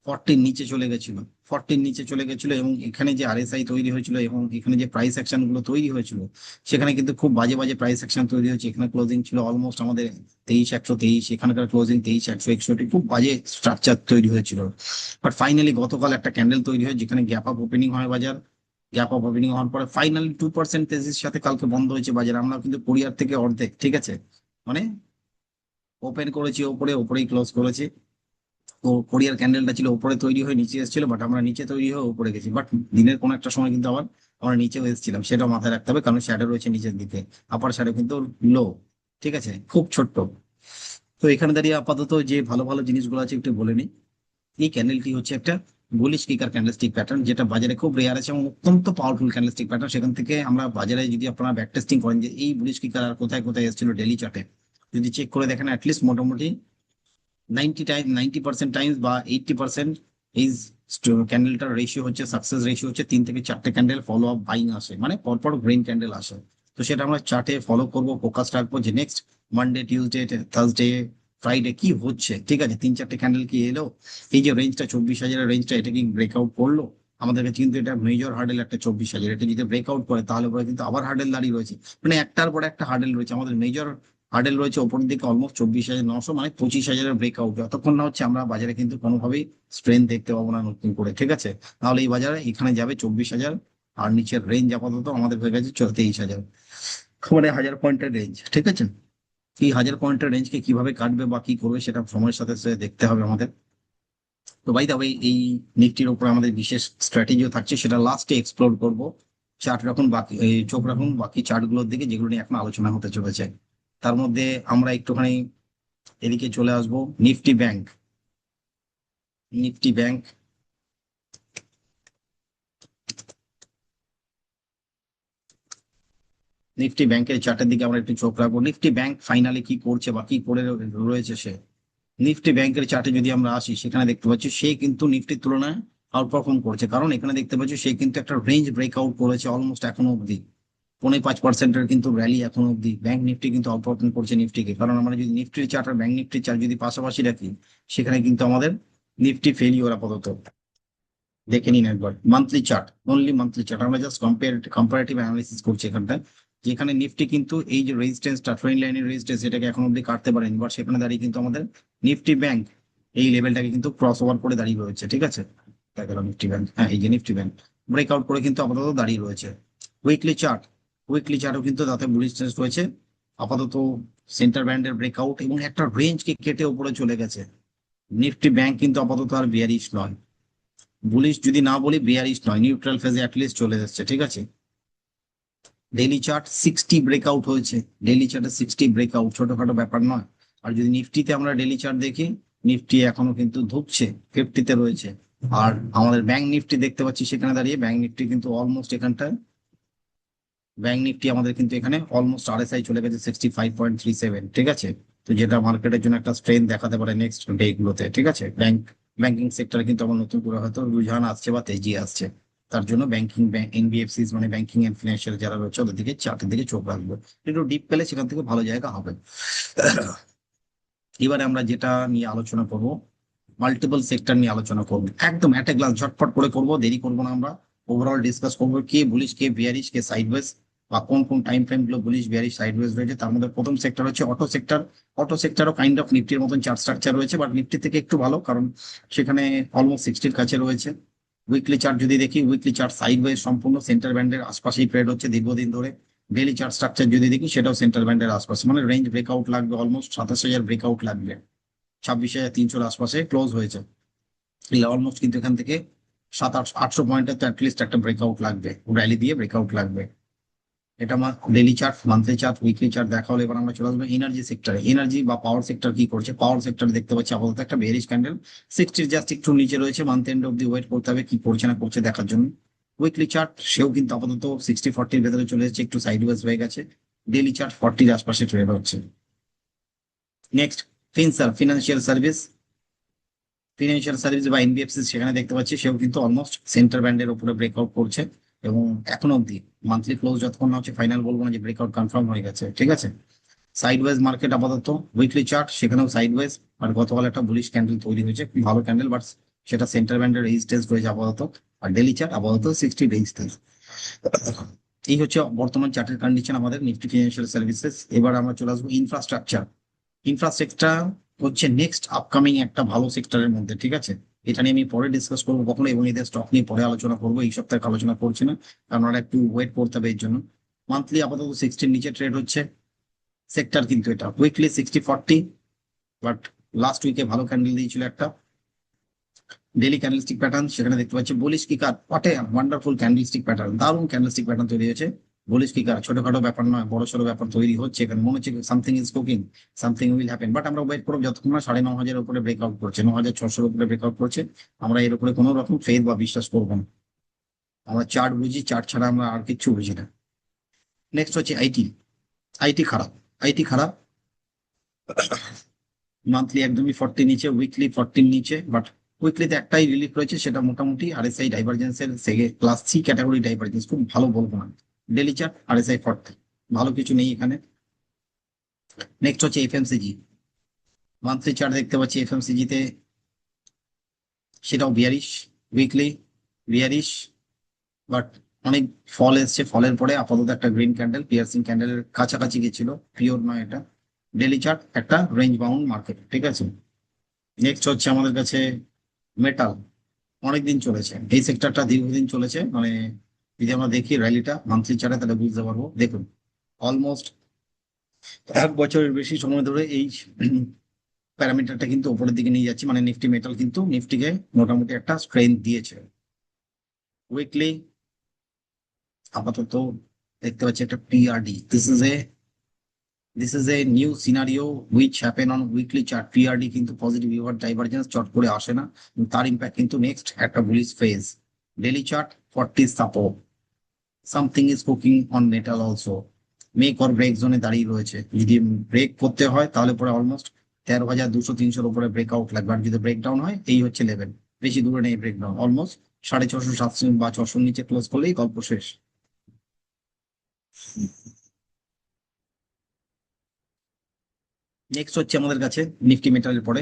40 নিচে চলে গেছিল, 40 নিচে চলে গেছিল, এবং এখানে যে আরএসআই তৈরি হয়েছিল এবং এখানে যে প্রাইস অ্যাকশন গুলো তৈরি হয়েছিল, সেখানে কিন্তু খুব বাজে বাজে প্রাইস অ্যাকশন তৈরি হয়েছে। এখানে ক্লোজিং ছিল অলমোস্ট আমাদের 23,123, এখানকার ক্লোজিং 23,161, খুব বাজে স্ট্রাকচার তৈরি হয়েছিল। বাট ফাইনালি গতকাল একটা ক্যান্ডেল তৈরি হয় যেখানে গ্যাপ আপ ওপেনিং হয় বাজার, গ্যাপ আপ ওপেনিং হওয়ার পরে ফাইনালি 2% তেজির সাথে কালকে বন্ধ হয়েছে বাজার। আমরা কিন্তু কোরিয়ার থেকে অর্ধেক, ঠিক আছে, মানে ওপেন করেছি ওপরে, ওপরেই ক্লোজ করেছি। তো কোরিয়ার ক্যান্ডেলটা ছিল উপরে তৈরি হয়ে নিচে এসেছিল, বাট আমরা নিচে তৈরি হয়ে উপরে গেছি। বাট দিনের কোন একটা সময় কিন্তু আবার আমরা নিচেও এসেছিলাম, সেটাও মাথায় রাখতে হবে, কারণ শ্যাডো রয়েছে নিচের দিকে, আপার শ্যাডো কিন্তু লো। ঠিক আছে, খুব ছোট্ট। তো এখানে দাঁড়িয়ে আপাতত যে ভালো ভালো জিনিসগুলো আছে একটু বলে নিই। এই ক্যান্ডেলটি হচ্ছে একটা বুলিশ কিকার ক্যান্ডেলস্টিক প্যাটার্ন, যেটা বাজারে খুব রেয়ার আছে এবং অত্যন্ত পাওয়ারফুল ক্যান্ডেলস্টিক প্যাটার্ন। সেখান থেকে আমরা বাজারে যদি আপনারা ব্যাক টেস্টিং করেন যে এই বুলিশ কিকার আর কোথায় কোথায় এসেছিল ডেলি চার্টে, যদি চেক করে দেখেন অ্যাটলিস্ট মোটামুটি 90% টাইমস বা 80% এই ক্যান্ডেলটার রেশিও হচ্ছে, সাকসেস রেশিও হচ্ছে 3 থেকে 4টে ক্যান্ডেল ফলো আপ বাইং আসে, মানে পরপর গ্রিন ক্যান্ডেল আসে। তো সেটা আমরা চার্টে ফলো করবো, ফোকাস রাখবো যে next Monday, Tuesday, Thursday, Friday কি হচ্ছে। ঠিক আছে, 3-4টে ক্যান্ডেল কি এলো, এই যে রেঞ্জটা 24,000-এর রেঞ্জটা, এটা কি ব্রেকআউট করলো আমাদের কাছে, কিন্তু এটা মেজর হার্ডেল একটা 24,000, এটা যদি ব্রেকআউট করে তাহলে পরে কিন্তু আবার হার্ডেল দাঁড়িয়ে রয়েছে, মানে একটার পর একটা হার্ডেল রয়েছে। আমাদের মেজর হার্ডেল রয়েছে ওপরের দিকে অলমোস্ট 24,900, মানে 25,000-এর ব্রেকআউট। যতক্ষণ না হচ্ছে আমরা বাজারে কিন্তু কোনোভাবেই স্ট্রেন দেখতে পাবো না নতুন করে। ঠিক আছে, তাহলে এই বাজারে এখানে যাবে 24,000, আর নিচের রেঞ্জ আপাতত আমাদের হয়ে গেছে 23,000, মানে 1,000 পয়েন্টের রেঞ্জ। ঠিক আছে, এই 1,000 পয়েন্টের রেঞ্জকে কিভাবে কাটবে বা কি করবে সেটা সময়ের সাথে সাথে দেখতে হবে আমাদের। তো ভাই তবে এই নিফটির উপর আমাদের বিশেষ স্ট্র্যাটেজিও থাকছে, সেটা লাস্টে এক্সপ্লোর করব। চার্ট রাখুন বাকি, এই চোখ রাখুন বাকি চার্টগুলোর দিকে যেগুলো নিয়ে এখন আলোচনা হতে চলেছে। তার মধ্যে আমরা একটুখানি এদিকে চলে আসবো, Nifty bank, Nifty bank, Nifty ব্যাংকের চার্টের দিকে আমরা একটু চোখ রাখবো। নিফটি ব্যাংক ফাইনালি কি করছে বা কি করে রয়েছে সে। নিফটি ব্যাংকের চার্টে যদি আমরা আসি, সেখানে দেখতে পাচ্ছি সে কিন্তু নিফটির তুলনায় আউট পারফর্ম করছে, কারণ এখানে দেখতে পাচ্ছি সে কিন্তু একটা রেঞ্জ ব্রেকআউট করেছে অলমোস্ট এখনো অব্দি, 4.5%-এর কিন্তু র্যালি এখনো অব্দি। ব্যাংক নিফটি কিন্তু আউট পারফর্ম করছে নিফটিকে, কারণ আমরা যদি নিফটির চার্ট আর ব্যাংক নিফটির চার্ট যদি পাশাপাশি রাখি, সেখানে কিন্তু আমাদের নিফটি ফেলিওর আপাতত। দেখে নিন একবার monthly chart, only monthly chart, আমরা জাস্ট কম্পারেটিভ অ্যানালিসিস করছি এখানটা। যেখানে নিফটি কিন্তু এই যে রেজিস্ট্যান্সটা, ট্রেন্ড লাইনের রেজিস্ট্যান্স, এটাকে এখন অব্দি কাটতে পারেনি, বাট সেখানে দাঁড়িয়ে কিন্তু আমাদের নিফটি ব্যাংক এই লেভেলটাকে কিন্তু ক্রস ওভার করে দাঁড়িয়ে রয়েছে। ঠিক আছে, দেখা গেল নিফটি ব্যাংক, হ্যাঁ এই যে নিফটি ব্যাংক ব্রেকআউট করে কিন্তু আপাতত দাঁড়িয়ে রয়েছে। উইকলি চার্ট, উইকলি চার্টও কিন্তু তাতে বুলিশ টেন্স রয়েছে আপাতত। সেন্টার ব্যান্ডের ব্রেকআউট এবং একটা রেঞ্জকে কেটে উপরে চলে গেছে। নিফটি ব্যাংক কিন্তু আপাতত আর বিয়ারিশ নয়, বুলিশ যদি না বলি বিয়ারিশ নয়, নিউট্রাল ফেজে অ্যাটলিস্ট চলে যাচ্ছে। ঠিক আছে, ডেইলি চার্ট 60 ব্রেকআউট হয়েছে, ডেইলি চার্টে 60 ব্রেকআউট ছোটখাটো ব্যাপার নয়। আর যদি নিফটিতে আমরা ডেইলি চার্ট দেখি, নিফটি এখনো কিন্তু ধুকছে, 50-তে রয়েছে। আর আমাদের ব্যাংক নিফটি দেখতে পাচ্ছি, সেখানে দাঁড়িয়ে ব্যাংক নিফটি কিন্তু অলমোস্ট এখানটায় ব্যাংক নিফটি আমাদের কিন্তু এখানে অলমোস্ট আরএসআই চলে গেছে 65.37, ঠিক আছে। তো যেটা মার্কেটের জন্য একটা স্ট্রেন দেখাতে পারে নেক্সট ডে গুলোতে, ঠিক আছে। ব্যাংকিং সেক্টরে কিন্তু আবার নতুন করে হয়তো রুঝান আসছে বা তেজি আসছে। তার জন্য এনবিএফসি মানে ব্যাংকিং এন্ড ফিনান্সিয়াল যারা রয়েছে ওদের দিকে চার্টের দিকে চোখ রাখবে। একটু ডিপ পেলে সেখান থেকে ভালো জায়গা হবে। এবারে আমরা যেটা নিয়ে আলোচনা করব, মাল্টিপল সেক্টর নিয়ে আলোচনা করবো, একদম একটা গ্লাস ঝটপট করে করব, দেরি করবো না আমরা। ওভারঅল ডিসকাস করবো কে বুলিশ কে বিয়ারিশ কে সাইডওয়েজ, বা কোন কোন টাইম ফ্রেম গুলো বুলিশ বিয়ারিশ সাইডওয়েজ রয়েছে। তার মধ্যে প্রথম সেক্টর হচ্ছে অটো সেক্টর। অটো সেক্টরও কাইন্ড অফ নিফটির মতন চার্ট স্ট্রাকচার রয়েছে, বাট নিফটি থেকে একটু ভালো, কারণ সেখানে অলমোস্ট 60-র কাছে রয়েছে। উইকলি চার্ট যদি দেখি, উইকলি চার্ট সাইডওয়েজ সম্পূর্ণ সেন্টার ব্যান্ডের আশপাশেই ট্রেড হচ্ছে দীর্ঘদিন ধরে। ডেলি চার্ট স্ট্রাকচার যদি দেখি, সেটাও সেন্টার ব্যান্ডের আশপাশে, মানে রেঞ্জ ব্রেকআউট লাগবে, অলমোস্ট 27,000 ব্রেকআউট লাগবে। 26,300-র আশপাশে ক্লোজ হয়েছে। অলমোস্ট কিন্তু এখান থেকে 700-800 পয়েন্টের তো অ্যাটলিস্ট একটা ব্রেকআউট লাগবে, র্যালি দিয়ে ব্রেকআউট লাগবে। এটা আমার daily chart, monthly chart, weekly chart দেখা হলে এবার আমরা চলে আসবো এনার্জি সেক্টরে। এনার্জি বা পাওয়ার সেক্টর কি করছে, পাওয়ার সেক্টরে দেখতে পাচ্ছি আপাতত একটা বেয়ারিশ ক্যান্ডেল, 60 জাস্ট একটু নিচে রয়েছে। মান্থ এন্ড অব্দি ওয়েট করতে হবে কি করছে না করছে দেখার জন্য। উইকলি চার্ট সেও কিন্তু আপাতত 60-40-র ভেতরে চলে এসেছে, একটু সাইডওয়েজ হয়ে গেছে। ডেলি চার্ট 40-র আশপাশে ট্রেড হচ্ছে। Next, financial service. Financial service বা এনবিএফসি সেখানে দেখতে পাচ্ছি সেও কিন্তু অলমোস্ট সেন্টার ব্যান্ডের উপরে ব্রেকআউট করছে। এবং এখন অব্দি মান্থলি ক্লোজ যতক্ষণ না হচ্ছে ফাইনাল বলবো না যে ব্রেকআউট কনফার্ম হয়ে গেছে, ঠিক আছে। সাইডওয়েজ মার্কেট আপাতত, উইকলি চার্ট সেখানেও সাইডওয়েজ। আর গতকাল একটা বুলিশ ক্যান্ডেল তৈরি হয়েছে, ভালো ক্যান্ডেল, বাট সেটা সেন্টার ব্যান্ডের রেজিস্ট্যান্স রয়েছে আপাতত। আর ডেলি চার্ট আপাতত 60 রেজিস্ট্যান্স। এই হচ্ছে বর্তমান চার্টের কন্ডিশন আমাদের নিফটি ফিনান্সিয়াল সার্ভিসেস। এবার আমরা চলে আসবো ইনফ্রাস্ট্রাকচার। ইনফ্রাস্ট্রাকচার হচ্ছে নেক্সট আপকামিং একটা ভালো সেক্টরের মধ্যে, ঠিক আছে। এটা নিয়ে আমি পরে ডিসকাস করবো কখনো, এবং এদের স্টক নিয়ে পরে আলোচনা করবো, এই সপ্তাহে আলোচনা করছি না, কারণ ওরা একটু ওয়েট করতে হবে এর জন্য। মান্থলি আপাতত 60-র নিচে ট্রেড হচ্ছে সেক্টর, কিন্তু এটা উইকলি 60-40, বাট লাস্ট উইকে ভালো ক্যান্ডেল দিয়েছিল একটা। ডেলি ক্যান্ডেলস্টিক প্যাটার্ন সেখানে দেখতে পাচ্ছি bullish কিকার, what a wonderful candlestick pattern, দারুণ ক্যান্ডেলস্টিক প্যাটার্ন তৈরি হয়েছে। বুলিশ কিকার ছোটখাটো ব্যাপার নয়, বড় সড়ো ব্যাপার তৈরি হচ্ছে এখানে, মনে হচ্ছে something is cooking, something will happen. But আমরা ওয়েট করবো যতক্ষণ না 9,500-এর উপরে ব্রেকআউট করছে, 9,600-র উপরে ব্রেকআউট করছে। আমরা এর উপরে কোনো রকম ফেথ বা বিশ্বাস করবো না। আমরা চার্ট বুঝি, চার্ট ছাড়া আমরা আর কিচ্ছু বুঝি না। নেক্সট হচ্ছে আইটি। আইটি খারাপ, আইটি খারাপ। মান্থলি একদমই 40 নিচে, উইকলি 40 নিচে, বাট উইকলিতে একটাই রিলিফ রয়েছে, সেটা মোটামুটি আরএসআই ডাইভারজেন্সের ক্লাস সি ক্যাটাগরি ডাইভারজেন্স, খুব ভালো বলবো না। ডেলি চার্ট আরএসআই 40, ভালো কিছু নেই এখানে। নেক্সট হচ্ছে এফএমসিজি। মান্থলি চার্ট দেখতে পাচ্ছি এফএমসিজি তে, সেটাও বিয়ারিশ, উইকলি বিয়ারিশ, বাট অনেক ফল এসছে, ফলের পরে আপাতত একটা গ্রিন ক্যান্ডেল, পিয়ার্সিং ক্যান্ডেলের কাছাকাছি গেছিল, পিওর নয় এটা। ডেলি চার্ট একটা রেঞ্জ বাউন্ড মার্কেট, ঠিক আছে। নেক্সট হচ্ছে আমাদের কাছে মেটাল। অনেকদিন চলেছে এই সেক্টরটা, দীর্ঘদিন চলেছে, মানে যদি আমরা দেখি র্যালিটা মান্থলি চার্টে তাহলে বুঝতে পারবো। দেখুন অলমোস্ট 1 বছরের বেশি সময় ধরে এই প্যারামিটারটা কিন্তু উপরের দিকে নিয়ে যাচ্ছে, মানে নিফটি মেটাল কিন্তু নিফটিকে মোটামুটি একটা স্ট্রেংথ দিয়েছে। উইকলি আপাতত দেখতে পাচ্ছি একটা PRD, this is a new scenario which happen on weekly chart. PRD কিন্তু পজিটিভ ইউভার ডাইভারজেন্স চট করে আসে না, তার ইম্প্যাক্ট কিন্তু নেক্সট একটা bullish phase. Daily chart 40 support, something is cooking on metal also. Make or break জোনে দাঁড়িয়ে রয়েছে, যদি ব্রেক করতে হয় তাহলে পরে অলমোস্ট 13,200-300-র উপরে ব্রেকআউট লাগবে। আর যদি ব্রেকডাউন হয় এই হচ্ছে লেভেল, বেশি দূরে নেই ব্রেকডাউন, অলমোস্ট 650-700 বা 600-র নিচে ক্লোজ করলেই গল্প শেষ। নেক্সট হচ্ছে আমাদের কাছে নিফটি মেটালের পরে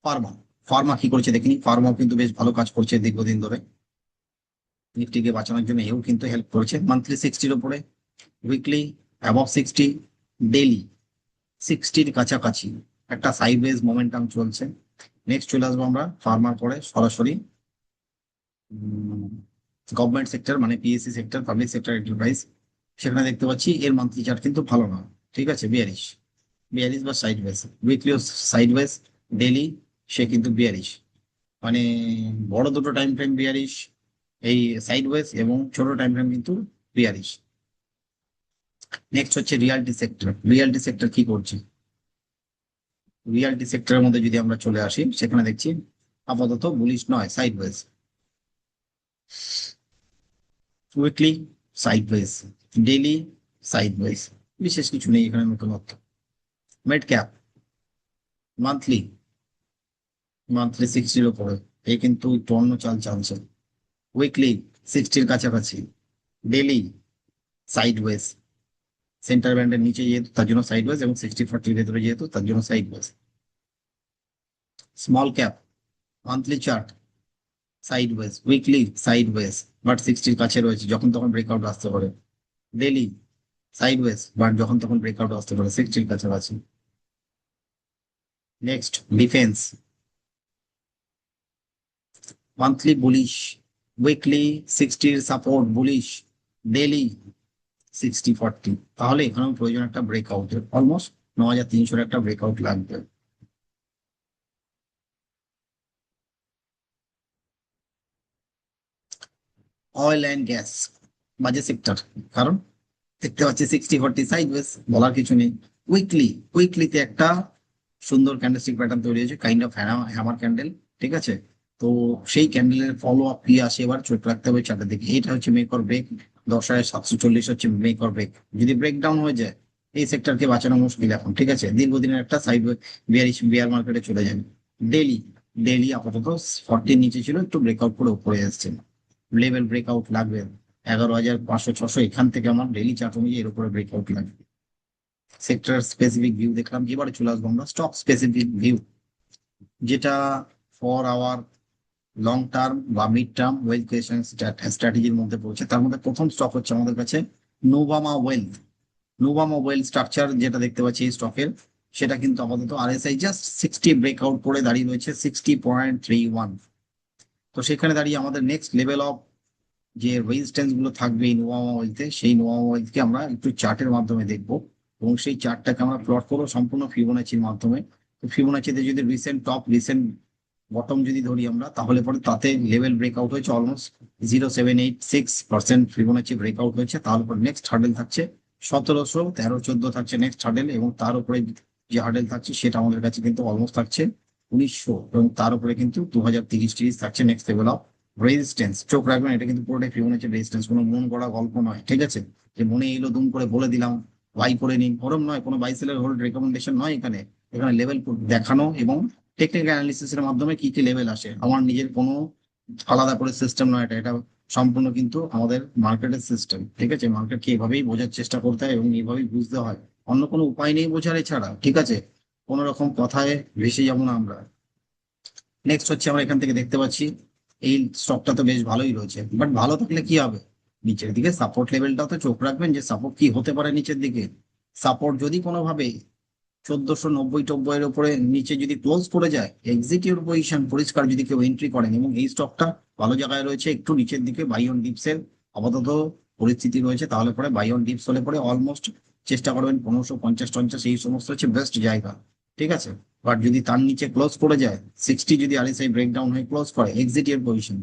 ফার্মা। ফার্মা কি করছে দেখিনি, ফার্মাও কিন্তু বেশ ভালো কাজ করছে দীর্ঘদিন ধরে, নিফটিকে বাঁচানোর জন্য এও কিন্তু হেল্প করেছে। মান্থলি 60-র উপরে, উইকলি অ্যাবভ 60, ডেলি 60-র কাছাকাছি একটা সাইডওয়েজ মোমেন্টাম চলছে। নেক্সট চলে আসবো আমরা ফার্মার পরে সরাসরি গভর্নমেন্ট সেক্টর, মানে PSC sector, public sector enterprise. সেখানে দেখতে পাচ্ছি এর মান্থলি চার্ট কিন্তু ভালো না, ঠিক আছে, বিয়ারিশ, বিয়ারিশ বা সাইডওয়েজ। উইকলিও সাইডওয়েজ, ডেলি সে কিন্তু বিয়ারিশ, মানে বড় দুটো টাইম ফ্রেম বিয়ারিশ এই সাইডওয়েজ, এবং ছোট টাইম ফ্রেম কিন্তু বিয়ারিশ। নেক্সট হচ্ছে রিয়ালিটি সেক্টর। রিয়ালিটি সেক্টর কি করছে, রিয়ালিটি সেক্টরের মধ্যে যদি আমরা চলে আসি, সেখানে দেখছি আপাতত বুলিশ নয়, sideways. Weekly sideways, daily sideways, বিশেষ কিছু নেই এখানে নতুনত্ব। মিড ক্যাপ, মান্থলি, মান্থলি 60-র উপরে, এই কিন্তু একটু অন্য চাল চালছে। উইকলি 60-র কাছাকাছি, ডেইলি সাইডওয়েজ, সেন্টার ব্যান্ডের নিচে যেহেতু তার জন্য সাইডওয়েজ, এবং 60-40 ভেতরে যেহেতু তার জন্য sideways. Small cap, monthly chart sideways, weekly sideways, but 60-র কাছে রয়েছে, যখন তখন ব্রেকআউট আসতে পারে। ডেইলি সাইডওয়েজ, বাট যখন তখন ব্রেকআউট আসতে পারে 60-র কাছাকাছি। Next defence, monthly bullish, weekly 60-র সাপোর্ট বুলিশ, ডেইলি 60-40। তাহলে এখানেও প্রয়োজন একটা ব্রেকআউটের, অলমোস্ট 9300-র একটা ব্রেকআউট লাগবে। অয়েল অ্যান্ড গ্যাস, বাজে সেক্টর, কারণ দেখতে পাচ্ছি 60-40 সাইডওয়েজ, বলার কিছু নেই। উইকলি, উইকলিতে একটা সুন্দর ক্যান্ডেলস্টিক প্যাটার্ন তৈরি হয়েছে, কাইন্ড অফ হ্যামার ক্যান্ডেল, ঠিক আছে। তো সেই ক্যান্ডেলের ফলো আপ কি আসে এবার চোখ রাখতে হবে চার্টের দিকে। এটা হচ্ছে মেক অর ব্রেক, 10,740 হচ্ছে মেক অর ব্রেক। যদি ব্রেক ডাউন হয়ে যায় এই সেক্টরকে বাঁচানো মুশকিল এখন, ঠিক আছে। দীর্ঘদিনের একটা সাইড বিয়ার মার্কেটে চলে যাবে। ডেলি, ডেলি আপাতত 40-র নিচে ছিল, একটু ব্রেকআউট করে উপরে এসছে, লেভেল ব্রেকআউট লাগবে 11,500-600, এখান থেকে আমার ডেইলি চার্ট অনুযায়ী এর উপরে ব্রেকআউট লাগবে। সেক্টর স্পেসিফিক ভিউ দেখলাম, এবারে চলে আসবো আমরা স্টক স্পেসিফিক ভিউ, যেটা ফর আওয়ার লং টার্ম বা মিড টার্ম ওয়েলথ ক্রিয়েশন স্ট্র্যাটেজির মধ্যে পড়ছে। তার মধ্যে প্রথম স্টক হচ্ছে আমাদের কাছে নোভামা ওয়েলথ। নোভামা ওয়েলথ স্ট্রাকচার যেটা দেখতে পাচ্ছি এই স্টকের, সেটা কিন্তু আপাতত আরএসআই জাস্ট 60 ব্রেকআউট করে দাঁড়িয়ে রয়েছে 60.31। তো সেখানে দাঁড়িয়ে আমাদের নেক্সট লেভেল অফ যে রেজিস্ট্যান্স গুলো থাকবে এই নোভামা ওয়েলথে, সেই নোভামা ওয়েলথকে আমরা একটু চার্টের মাধ্যমে দেখবো, এবং সেই চার্টটাকে আমরা প্লট করবো সম্পূর্ণ ফিবোনাচির মাধ্যমে। তো ফিবোনাচিতে যদি রিসেন্ট টপ রিসেন্ট বটম যদি ধরি আমরা, তাহলে পরে তাতে লেভেল ব্রেকআউট হয়েছে অলমোস্ট 0.786% ফিবোনাচি ব্রেকআউট হয়েছে। তাহলে পরে নেক্সট হার্ডেল থাকছে 1700, 13, 14 থাকছে নেক্সট হার্ডেল, এবং তার উপরে যে হার্ডেল থাকছে সেটা আমাদের কাছে কিন্তু অলমোস্ট থাকছে 1900, এবং তার উপরে কিন্তু 2030 থাকছে নেক্সট লেভেল অফ রেজিস্ট্যান্স। চোখ রাখবেন, এটা কিন্তু পুরোটাই ফিবোনাচি রেজিস্ট্যান্স, কোনো মন গড়া গল্প নয়, ঠিক আছে। যে মনে এলো দুম করে বলে দিলাম বাই করে নিন, ওরম নয়, কোনো বাই সেলের হোল্ড রেকমেন্ডেশন নয় এখানে। এখানে লেভেল দেখানো এবং টেকনিক্যাল অ্যানালিসিস এর মাধ্যমে কি কি লেভেল আসে, আমার নিজের কোনো আলাদা করে সিস্টেম নয় এটা, এটা সম্পূর্ণ কিন্তু আমাদের মার্কেটের সিস্টেম, ঠিক আছে। মার্কেটকে এভাবেই বোঝার চেষ্টা করতে হয় এবং এইভাবেই বুঝতে হয়, অন্য কোনো উপায় নেই বোঝার এছাড়া, ঠিক আছে। কোনো রকম কথায় ভেসে যাবো না আমরা। নেক্সট হচ্ছে আমরা এখান থেকে দেখতে পাচ্ছি এই স্টকটা তো বেশ ভালোই রয়েছে, বাট ভালো থাকলে কি হবে, নিচের দিকে সাপোর্ট লেভেলটাও তো চোখ রাখবেন, যে সাপোর্ট কি হতে পারে নিচের দিকে। সাপোর্ট যদি কোনোভাবে 1490-90 এর উপরে নিচে যদি ক্লোজ করে যায়, এক্সিটিভ পজিশন পরিষ্কার যদি কেউ এন্ট্রি করেন, এবং এই স্টকটা ভালো জায়গায় রয়েছে, একটু নিচের দিকে বাই অন ডিপস এর আপাতত পরিস্থিতি রয়েছে, তাহলে পরে বাই অন ডিপস হলে পরে অলমোস্ট চেষ্টা করবেন 1550-50, এই সমস্ত হচ্ছে বেস্ট জায়গা, ঠিক আছে। বাট যদি তার নিচে ক্লোজ করে যায় 60, যদি আরএসআই ব্রেকডাউন হয়ে ক্লোজ করে এক্সিটিভ পজিশন,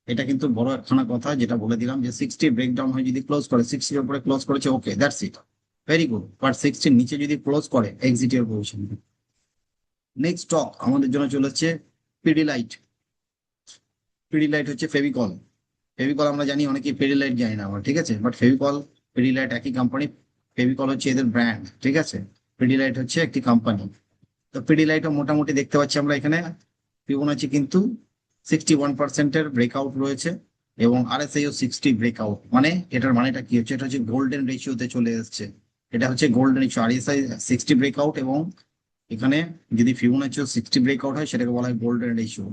এটা কিন্তু বড় একখানা কথা, যেটা বলে দিলাম যে 60 ব্রেকডাউন হয়ে যদি ক্লোজ করে, 60-এর উপরে ক্লোজ করেছে, okay that's it, very good. But 60-এর নিচে যদি ক্লোজ করে এক্সিটের পজিশন। নেক্সট স্টক আমাদের জন্য চলে হচ্ছে পিডিলাইট। পিডিলাইট হচ্ছে ফেভিকল। ফেভিকল আমরা জানি, অনেকে পিডিলাইট জানি না আমরা, ঠিক আছে। বাট ফেভিকল পিডিলাইট একই কোম্পানি, ফেভিকল হচ্ছে এদের ব্র্যান্ড, ঠিক আছে। পিডিলাইট হচ্ছে একটি কোম্পানি। তো পিডিলাইটও মোটামুটি দেখতে পাচ্ছি আমরা এখানে ফিবোনাচি কিন্তু 61%-এর ব্রেকআউট রয়েছে, এবং আরএসআইও 60 ব্রেকআউট। মানে এটার মানেটা কি হচ্ছে, এটা হচ্ছে গোল্ডেন রেশিওতে চলে এসছে। এটা হচ্ছে গোল্ডেন রেশিও, আরএসআই 60 ব্রেকআউট, এবং এখানে যদি ফিবোনাচিও 60 ব্রেকআউট হয় সেটাকে বলা হয় গোল্ডেন রেশিও।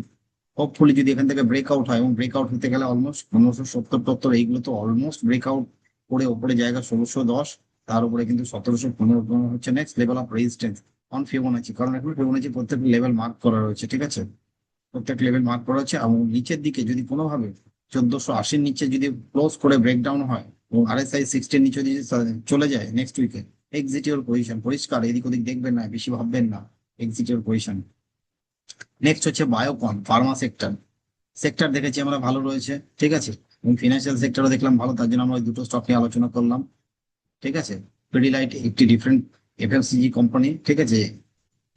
হোপফুলি যদি এখান থেকে ব্রেকআউট হয়, এবং ব্রেকআউট হতে গেলে অলমোস্ট 1570 এইগুলো তো অলমোস্ট ব্রেকআউট করে ওপরে জায়গা 1610, তার উপরে কিন্তু 1715 হচ্ছে next level of resistance on Fibonacci, কারণ এখন ফিবোনাচি প্রত্যেকটা লেভেল মার্ক করা রয়েছে, ঠিক আছে। প্রত্যেক লেভেল মার্ক করা হচ্ছে, এবং নিচের দিকে যদি কোনোভাবে 1480-র নিচে যদি ক্লোজ করে ব্রেকডাউন হয়, এবং আরএসআই 60-এর নিচে যদি চলে যায় নেক্সট উইকে, এক্সিটিওর পজিশন পরিষ্কার, এদিক ওদিক দেখবেন না, বেশি ভাববেন না, এক্সিটিওর পজিশন। নেক্সট হচ্ছে বায়োকন ফার্মা সেক্টর। সেক্টর দেখেছি আমরা ভালো রয়েছে, ঠিক আছে, এবং ফিনান্সিয়াল সেক্টরও দেখলাম ভালো, তার জন্য আমরা ওই দুটো স্টক নিয়ে আলোচনা করলাম, ঠিক আছে। পিডিলাইট একটি ডিফারেন্ট এফএমসিজি কোম্পানি, ঠিক আছে।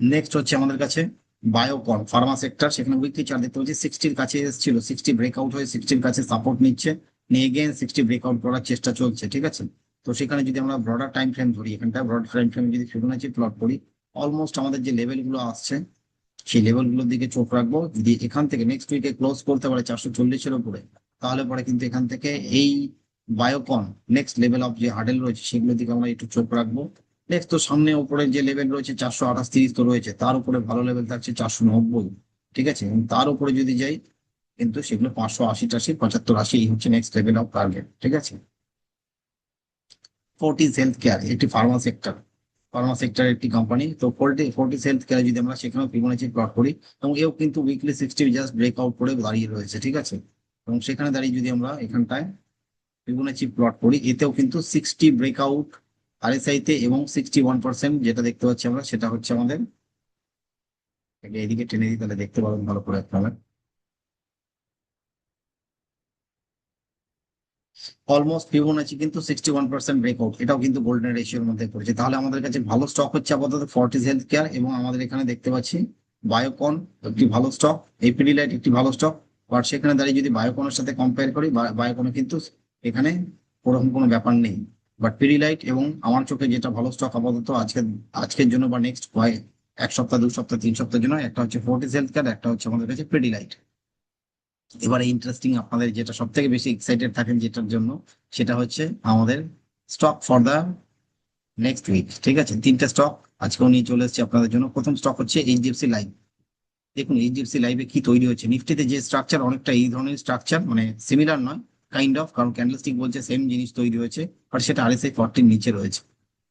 নেক্সট হচ্ছে আমাদের কাছে বায়োকন ফার্মা সেক্টর, সেখানে উইকলি চার্ট দেখতে পাচ্ছি 60-র কাছে এসেছিল, 60 ব্রেকআউট হয়ে 60-র কাছে সাপোর্ট নিচ্ছে, নিয়ে এগেন 60 ব্রেকআউট করার চেষ্টা চলছে, ঠিক আছে। তো সেখানে যদি আমরা ব্রডার টাইম ফ্রেম ধরি, এখানটা ব্রড টাইম ফ্রেম যদি ফিবোনাচি প্লট করি, অলমোস্ট আমাদের যে লেভেল গুলো আসছে সেই লেভেল গুলোর দিকে চোখ রাখবো। যদি এখান থেকে নেক্সট উইকে ক্লোজ করতে পারে 440-এর উপরে, তাহলে পরে কিন্তু এখান থেকে এই বায়োকন নেক্সট লেভেল অফ যে হার্ডেল রয়েছে সেগুলোর দিকে আমরা একটু চোখ রাখবো। নেক্সট তো সামনে উপরে যে লেভেল রয়েছে 428-30 তো রয়েছে, তার উপরে ভালো লেভেল থাকছে 490, ঠিক আছে। এবং তার উপরে যদি যাই কিন্তু সেগুলো 580-টাশি 75-80 এই হচ্ছে নেক্সট লেভেল অফ টার্গেট, ঠিক আছে। ফোর্টিস হেলথ কেয়ার একটি ফার্মা সেক্টর একটি কোম্পানি। তো ফোর্টিস হেলথ কেয়ার যদি আমরা সেখানেও ফিবোনাচি প্লট করি, এবং এও কিন্তু উইকলি 60 জাস্ট ব্রেকআউট করে দাঁড়িয়ে রয়েছে, ঠিক আছে। এবং সেখানে দাঁড়িয়ে যদি আমরা এখানটায় ফিবোনাচি প্লট করি, এতেও কিন্তু 60 ব্রেকআউট আরএসআই তে, এবং 61% যেটা দেখতে পাচ্ছি আমরা সেটা হচ্ছে আমাদের, এদিকে টেনে দিই তাহলে দেখতে পাবেন ভালো করে আপনারা। অলমোস্ট ফিবোনাচি কিন্তু 61% ব্রেকআউট, এটাও কিন্তু গোল্ডেন রেশিওর মধ্যে পড়েছে। তাহলে আমাদের কাছে ভালো স্টক হচ্ছে আপাতত ফর্টিস হেলথ কেয়ার, এবং আমাদের এখানে দেখতে পাচ্ছি বায়োকন একটি ভালো স্টক, এপিডিলাইট একটি ভালো স্টক। বাট সেখানে দাঁড়িয়ে যদি বায়োকনের সাথে কম্পেয়ার করি, বায়োকনে কিন্তু এখানে ওরকম কোনো ব্যাপার নেই। বাট পিডিলাইট এবং আমার চোখে যেটা ভালো স্টক আপাতত আজকের জন্য বা নেক্সট এক সপ্তাহ 2 সপ্তাহ 3 সপ্তাহের জন্য, একটা হচ্ছে ফোর্টিস হেলথ কেয়ার, একটা হচ্ছে আমাদের কাছে পিডিলাইট। এবারে ইন্টারেস্টিং আপনাদের যেটা সব থেকে বেশি এক্সাইটেড থাকেন যেটার জন্য, সেটা হচ্ছে আমাদের stock for the next week, ঠিক আছে। 3টে স্টক আজকেও নিয়ে চলে এসেছি আপনাদের জন্য। প্রথম স্টক হচ্ছে এইচডিএফসি লাইফ। দেখুন এইচডিএফসি লাইভে কি তৈরি হচ্ছে, নিফটিতে যে স্ট্রাকচার অনেকটা এই ধরনের স্ট্রাকচার, মানে সিমিলার নয়, কাইন্ড অফ, কারণ ক্যান্ডেলস্টিক বলছে সেম জিনিস তৈরি হয়েছে, বাট সেটা আরএসআই 40 নিচে রয়েছে।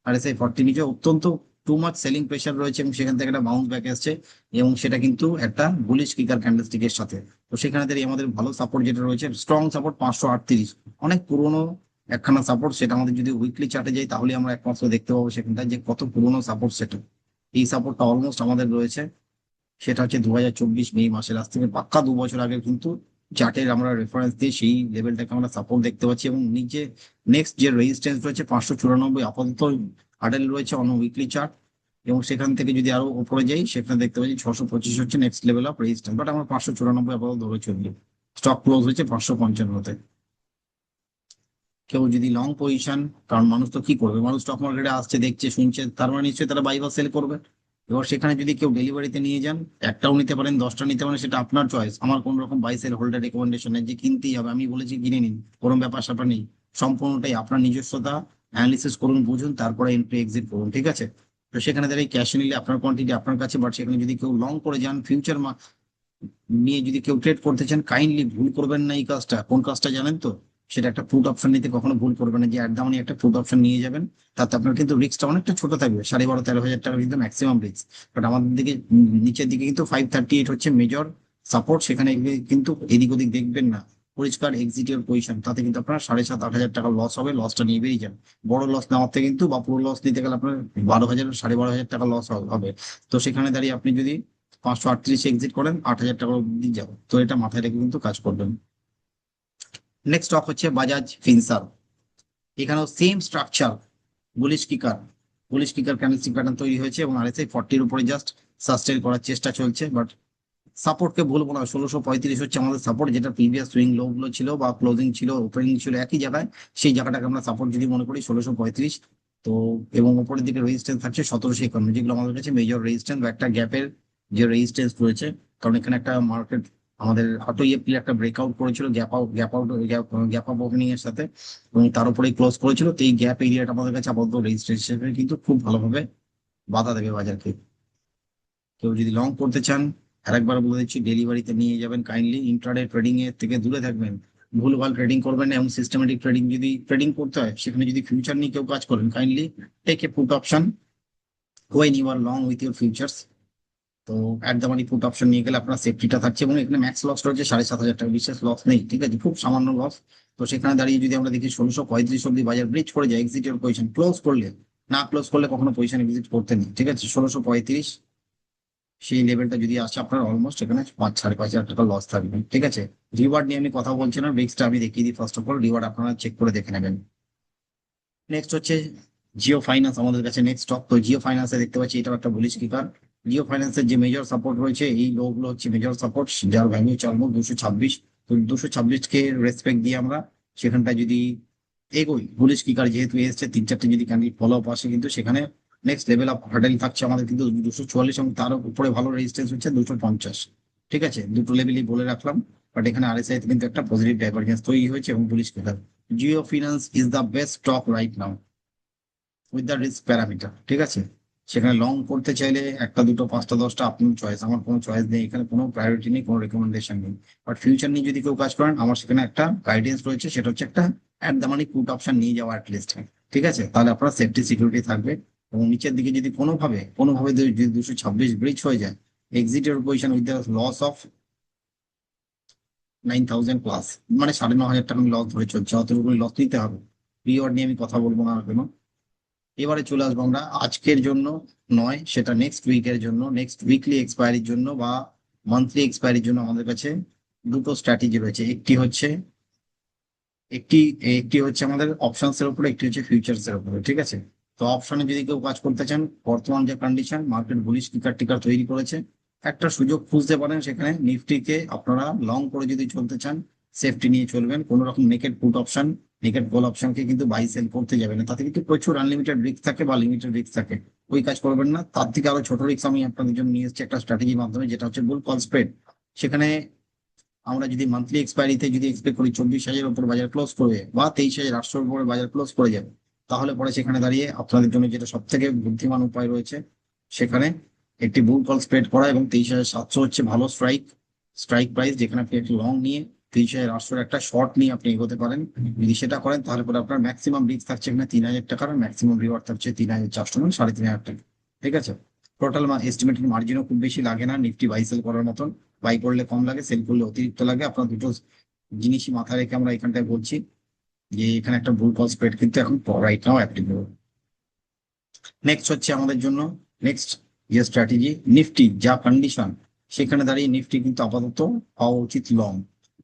আরএসআই 40 নিচে অত্যন্ত টু মাচ সেলিং প্রেশার রয়েছে, এবং সেখান থেকে একটা বাউন্স ব্যাক এসছে, এবং সেটা কিন্তু একটা বুলিশ কিকার ক্যান্ডেলস্টিকের সাথে। তো সেখানে দাঁড়িয়ে আমাদের ভালো সাপোর্ট যেটা রয়েছে, স্ট্রং সাপোর্ট 538, অনেক পুরনো একখানা সাপোর্ট। সেটা আমাদের যদি উইকলি চার্টে যাই তাহলে আমরা একমাত্র দেখতে পাবো সেখানটা যে কত পুরনো সাপোর্ট সেটা। এই সাপোর্টটা অলমোস্ট আমাদের রয়েছে, সেটা হচ্ছে 2024 মে মাসের, আজ থেকে পাক্কা 2 বছর আগে কিন্তু চার্টের আমরা রেফারেন্স দিয়ে সেই লেভেলটাকে আমরা সাপোর্ট দেখতে পাচ্ছি। এবং নিচে নেক্সট যে রেজিস্ট্যান্স রয়েছে 594 আপাতত হার্ডেল রয়েছে অন উইকলি চার্ট। এবং সেখান থেকে যদি আরো উপরে যাই সেখানে দেখতে পাচ্ছি 625 হচ্ছে next level of resistance, but আমরা 594 আপাতত ধরে চলবে। স্টক ক্লোজ হয়েছে 555-তে। কেউ যদি লং পজিশন, কারণ মানুষ তো কি করবে, মানুষ স্টক মার্কেটে আসছে দেখছে শুনছে, তার মানে নিশ্চয়ই তারা বাই বা সেল করবে। এবার সেখানে যদি কেউ ডেলিভারিতে নিয়ে যান, একটাও নিতে পারেন 10টা নিতে পারেন, সেটা আপনার চয়েস। আমার কোন রকম বাই সেল হোল্ডার রেকমেন্ডেশন নেই যে কিনতেই হবে, আমি বলেছি কিনে নিন, ওরকম ব্যাপার স্যাপার নেই। সম্পূর্ণটাই আপনার নিজস্বতা, অ্যানালিসিস করুন, বুঝুন, তারপরে এন্ট্রি এক্সিট করুন, ঠিক আছে। তো সেখানে দাঁড়িয়ে ক্যাশে নিলে আপনার কোয়ান্টিটি আপনার কাছে, বাট সেখানে যদি কেউ লং করে যান, ফিউচার নিয়ে যদি কেউ ট্রেড করতে চান, কাইন্ডলি ভুল করবেন না। এই কাজটা কোন কাজটা জানেন তো, সেটা একটা পুট অপশন নিতে কখনো ভুল করবেন না, যে একদম একটা পুট অপশন নিয়ে যাবেন। তাতে আপনার কিন্তু রিস্কটা অনেকটা ছোট থাকবে, 12,500-13,000 টাকা কিন্তু ম্যাক্সিমাম রিস্ক। বাট আমাদের দিকে নিচের দিকে কিন্তু 538 হচ্ছে মেজর সাপোর্ট, সেখানে কিন্তু এদিক ওদিক দেখবেন না, পরিষ্কার এক্সিটের পজিশন, তাতে কিন্তু আপনার 7,500-8,000 টাকা লস হবে, লসটা নিয়ে বেরিয়ে যান। বড় লস নেওয়ার থেকে কিন্তু, বা পুরো লস নিতে গেলে আপনার 12,000 12,500 টাকা লস হবে। তো সেখানে দাঁড়িয়ে আপনি যদি 538 এক্সিট করেন, 8,000 টাকা অব্দি যাবে। তো এটা মাথায় রেখে কিন্তু কাজ করবেন। নেক্সট স্টক হচ্ছে বাজাজ ফিনসার্ভ। এখানেও same structure, bullish কিকার bullish কিকার candlestick pattern তৈরি হয়েছে, এবং আরএসআই 40-র উপরে জাস্ট সাস্টেন করার চেষ্টা চলছে। বাট সাপোর্টকে ভুলবো না, 1635 হচ্ছে আমাদের সাপোর্ট, যেটা প্রিভিয়াস সুইং লো গুলো ছিল বা ক্লোজিং ছিল, ওপেনিং ছিল একই জায়গায়, সেই জায়গাটাকে আমরা সাপোর্ট যদি মনে করি 1635। তো এবং উপরের দিকে রেজিস্ট্যান্স থাকছে 1751, যেগুলো আমাদের কাছে মেজর রেজিস্ট্যান্স বা একটা গ্যাপের যে রেজিস্ট্যান্স রয়েছে। কারণ এখানে একটা মার্কেট আমাদের অটো এপ্রিল একটা ব্রেকআউট করেছিল, গ্যাপ আপ ওপেনিং এর সাথে, এবং তার উপরেই ক্লোজ করেছিল। তো এই গ্যাপ এরিয়াটা আমাদের কাছে আপাতত রেজিস্ট্যান্স হিসেবে কিন্তু খুব ভালোভাবে বাধা দেবে বাজারকে। কেউ যদি লং করতে চান, আরেকবার বলে দিচ্ছি, ডেলিভারিতে নিয়ে যাবেন কাইন্ডলি, ইন্ট্রাডে ট্রেডিং এর থেকে দূরে থাকবেন, ভুলভাল ট্রেডিং করবেন না। এবং সিস্টেমেটিক ট্রেডিং যদি ট্রেডিং করতে হয়, সেখানে যদি ফিউচার নিয়ে কেউ কাজ করেন, kindly take a put option when you are long with your futures. তো at the money put option নিয়ে গেলে আপনার সেফটিটা থাকছে, এবং এখানে ম্যাক্স লস রয়েছে 7,500 টাকা, বিশেষ লস নেই, ঠিক আছে, খুব সামান্য লস। তো সেখানে দাঁড়িয়ে যদি আমরা দেখি 1635 অব্দি বাজার ব্রিজ করে যায়, এক্সিটের পজিশন ক্লোজ করলে, না ক্লোজ করলে কখনো পজিশন এক্সিট করতে নেই, ঠিক আছে। 1635 সেই লেভেলটা যদি আসে, আপনার অলমোস্ট এখানে 5,000-5,500 টাকা লস থাকবে, ঠিক আছে। রিওয়ার্ড নিয়ে আমি কথা বলছি না, রিস্কটা আমি দেখিয়ে দিই। ফার্স্ট অফ অল রিওয়ার্ড আপনারা চেক করে দেখে নেবেন। নেক্সট হচ্ছে জিও ফাইন্যান্স আমাদের কাছে নেক্সট স্টক। তো জিও ফাইন্যান্সে দেখতে পাচ্ছি এটা একটা বুলিশ কিপার। জিও ফাইন্যান্সের যে মেজর সাপোর্ট রয়েছে, এই লো গুলো হচ্ছে মেজর সাপোর্ট, যার ভ্যালু হচ্ছে অলমোস্ট 226। তো 226 কে রেসপেক্ট দিয়ে আমরা সেখানটা যদি এগোই, বুলিশ কিকার যেহেতু এসছে, 3-4টে যদি ক্যান্ডেল ফলো আপ আসে, কিন্তু সেখানে নেক্সট লেভেল অফ হার্ডেল থাকছে আমাদের কিন্তু 244, এবং তার উপরে ভালো রেজিস্ট্যান্স হচ্ছে 250। ঠিক আছে, দুটো লেভেলই বলে রাখলাম। বাট এখানে আরএসআই তে কিন্তু একটা পজিটিভ ডাইভারজেন্স তৈরি হয়েছে এবং bullish কিকার। Jio finance is the best stock right now with the risk parameter. ঠিক আছে, সেখানে লং করতে চাইলে একটা, দুটো, পাঁচটা, 10টা আপনার চয়েস, আমার কোনো চয়েস নেই এখানে, কোনো প্রায়োরিটি নেই, কোনো রেকমেন্ডেশন নেই। বাট ফিউচার নিয়ে যদি কেউ কাজ করেন, আমার সেখানে একটা গাইডেন্স রয়েছে, সেটা হচ্ছে একটা at the money put option নিয়ে যাওয়া অ্যাটলিস্ট। ঠিক আছে, তাহলে আপনার সেফটি সিকিউরিটি থাকবে। এবং নিচের দিকে যদি কোনোভাবে কোনোভাবে যদি 226 ব্রিচ হয়ে যায়, এক্সিটের position with the loss of 9,000 plus, মানে 9,500 টাকা লস ধরে চলছে, অতটুকু লস নিতে হবে। রিওয়ার্ড নিয়ে আমি কথা বলবো না কেন। এবারে চলে আসবো আমরা আজকের জন্য নয়, সেটা নেক্সট উইকের জন্য, নেক্সট উইকলি এক্সপায়ারির জন্য বা মান্থলি এক্সপায়ারির জন্য আমাদের কাছে দুটো স্ট্র্যাটেজি রয়েছে। একটি একটি হচ্ছে আমাদের অপশনস এর উপরে, একটি হচ্ছে ফিউচার্স এর উপরে। ঠিক আছে, তো অপশনে যদি কেউ কাজ করতে চান, বর্তমান যে কন্ডিশন, মার্কেট বুলিশ টিকার টিকার তৈরি করেছে, একটা সুযোগ খুঁজতে পারেন সেখানে। নিফটিকে আপনারা লং করে যদি চলতে চান, সেফটি নিয়ে চলবেন, কোনো রকম naked put option, naked call অপশনকে কিন্তু বাই সেল করতে যাবেন না, তাতে কিন্তু প্রচুর আনলিমিটেড রিস্ক থাকে বা লিমিটেড রিস্ক থাকে। ওই কাজ করবেন না। তার থেকে আরো ছোট রিস্ক আমি আপনাদের জন্য নিয়ে এসেছি একটা স্ট্র্যাটেজির মাধ্যমে, যেটা হচ্ছে বুল কল স্প্রেড। সেখানে আমরা যদি মান্থলি এক্সপায়ারিতে যদি এক্সপেক্ট করি 24,000 উপর বাজার ক্লোজ করবে বা 23,800 উপরে বাজার ক্লোজ করে যাবে, তাহলে পরে সেখানে দাঁড়িয়ে আপনাদের জন্য যেটা সব থেকে বুদ্ধিমান উপায় রয়েছে, সেখানে একটি বুল কল স্প্রেড করা, এবং 23,700 হচ্ছে ভালো স্ট্রাইক স্ট্রাইক প্রাইস, যেখানে আপনি একটি লং নিয়ে 23,800 একটা শর্ট নিয়ে আপনি এগোতে পারেন। যদি সেটা করেন, তাহলে পরে আপনার ম্যাক্সিমাম রিস্ক থাকছে এখানে 3,000 টাকার, ম্যাক্সিমাম রিওয়ার্ড থাকছে 3,400, মানে 3,500 টাকা। ঠিক আছে, টোটাল এস্টিমেটেড মার্জিনও খুব বেশি লাগে না নিফটি বাই সেল করার মতন। বাই করলে কম লাগে, সেল করলে অতিরিক্ত লাগে। আপনার দুটো জিনিসই মাথায় রেখে আমরা এখানটায় বলছি যে এখানে একটা বুল কল স্প্রেড কিন্তু এখন রাইট নাও অ্যাপ্লিকেবল। নেক্সট হচ্ছে আমাদের জন্য নেক্সট যে স্ট্র্যাটেজি, নিফটি যা কন্ডিশন, সেখানে দাঁড়িয়ে নিফটি কিন্তু আপাতত হওয়া উচিত লং।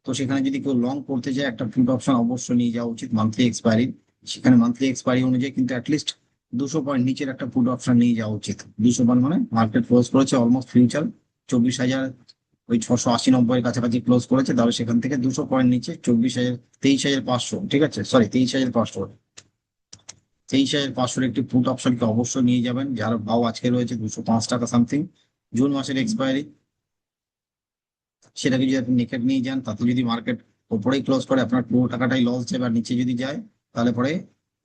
তো সেখানে যদি কেউ লং করতে যায়, একটা পুট অপশন অবশ্যই নিয়ে যাওয়া উচিত মান্থলি এক্সপায়ারি। সেখানে মান্থলি এক্সপায়ারি অনুযায়ী কিন্তু অ্যাটলিস্ট 200 পয়েন্ট নিচের একটা পুট অপশন নিয়ে যাওয়া উচিত। 200 পয়েন্ট মানে মার্কেট ক্লোজ করেছে অলমোস্ট ফিউচার 24,000, ওই 680-90 এর কাছাকাছি ক্লোজ করেছে, তাহলে সেখান থেকে 200 পয়েন্ট নিচে 24,000, 23,500, ঠিক আছে, সরি 23,500, 23,500 একটি পুট অপশনকে অবশ্যই নিয়ে যাবেন, যার ভাও আজকে রয়েছে 205 টাকা সামথিং, জুন মাসের এক্সপায়ারি। সেটাকে যদি আপনি নেকেট নিয়ে যান, তাতে যদি মার্কেট ওপরেই ক্লোজ করে, আপনার পুরো টাকাটাই লস যাবে। আর নিচে যদি যায়, তাহলে পরে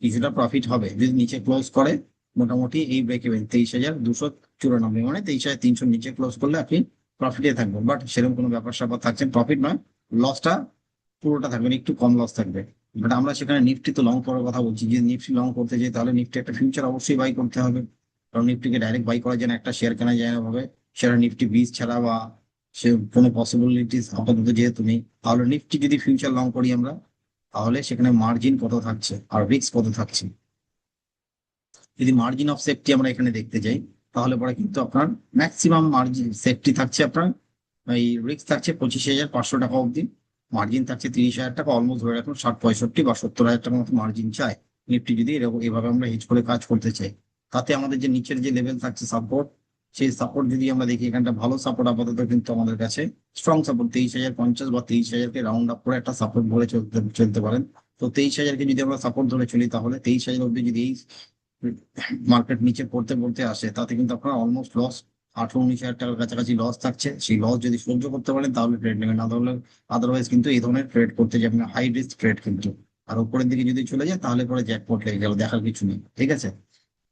কিছুটা প্রফিট হবে। যদি নিচে ক্লোজ করে, মোটামুটি এই ব্রেক ইভেন 23,294, মানে 23,300 নিচে ক্লোজ করলে আপনি প্রফিটে থাকবেন। বাট সেরকম কোনো ব্যাপার স্যাপার থাকছে, প্রফিট নয়, লসটা পুরোটা থাকবে না, একটু কম লস থাকবে। বাট আমরা সেখানে নিফটি তো লং করার কথা বলছি, যে নিফটি লং করতে যাই, তাহলে নিফটি একটা ফিউচার অবশ্যই বাই করতে হবে। কারণ নিফটিকে ডাইরেক্ট বাই করা যায় না, একটা শেয়ার কেনা যায় না ভাবে, সেটা নিফটি 20 ছাড়া বা সে কোনো পসিবিলিটিস আপাতত যেহেতু নেই। তাহলে নিফটি যদি ফিউচার লং করি আমরা, তাহলে সেখানে মার্জিন কত থাকছে আর রিস্ক কত থাকছে। যদি মার্জিন অফ সেফটি আমরা এখানে দেখতে যাই, তাহলে পরে কিন্তু আপনার ম্যাক্সিমাম মার্জিন সেফটি থাকছে আপনার, এই রিস্ক থাকছে 25,500 টাকা অবধি, মার্জিন থাকছে 30,000 টাকা, অলমোস্ট ধরে রাখুন 60, 65 বা 70,000 টাকার মতো মার্জিন চাই নিফটি, যদি এরকম এভাবে আমরা হেজ করে কাজ করতে চাই। তাতে আমাদের যে নিচের যে লেভেল থাকছে সাপোর্ট, সেই সাপোর্ট যদি আমরা দেখি, এখানটা ভালো সাপোর্ট আপাতত কিন্তু আমাদের কাছে, স্ট্রং সাপোর্ট 23,050 বা 23,000-কে রাউন্ড আপ করে একটা সাপোর্ট ধরে চলতে চলতে পারেন। তো 23,000-কে যদি আমরা সাপোর্ট ধরে চলি, তাহলে 23,000 অব্দি যদি এই মার্কেট নিচে পড়তে পড়তে আসে, তাতে কিন্তু আপনার অলমোস্ট লস 18-19,000 টাকার কাছাকাছি লস থাকছে। সেই লস যদি সহ্য করতে পারেন, তাহলে ট্রেড নেবেন, না তাহলে আদারওয়াইজ কিন্তু এই ধরনের ট্রেড করতে যাবেন, হাই রিস্ক ট্রেড কিন্তু। আর উপরের দিকে যদি চলে যায়, তাহলে পরে জ্যাকপট লেগে গেল, দেখার কিছু নেই। ঠিক আছে,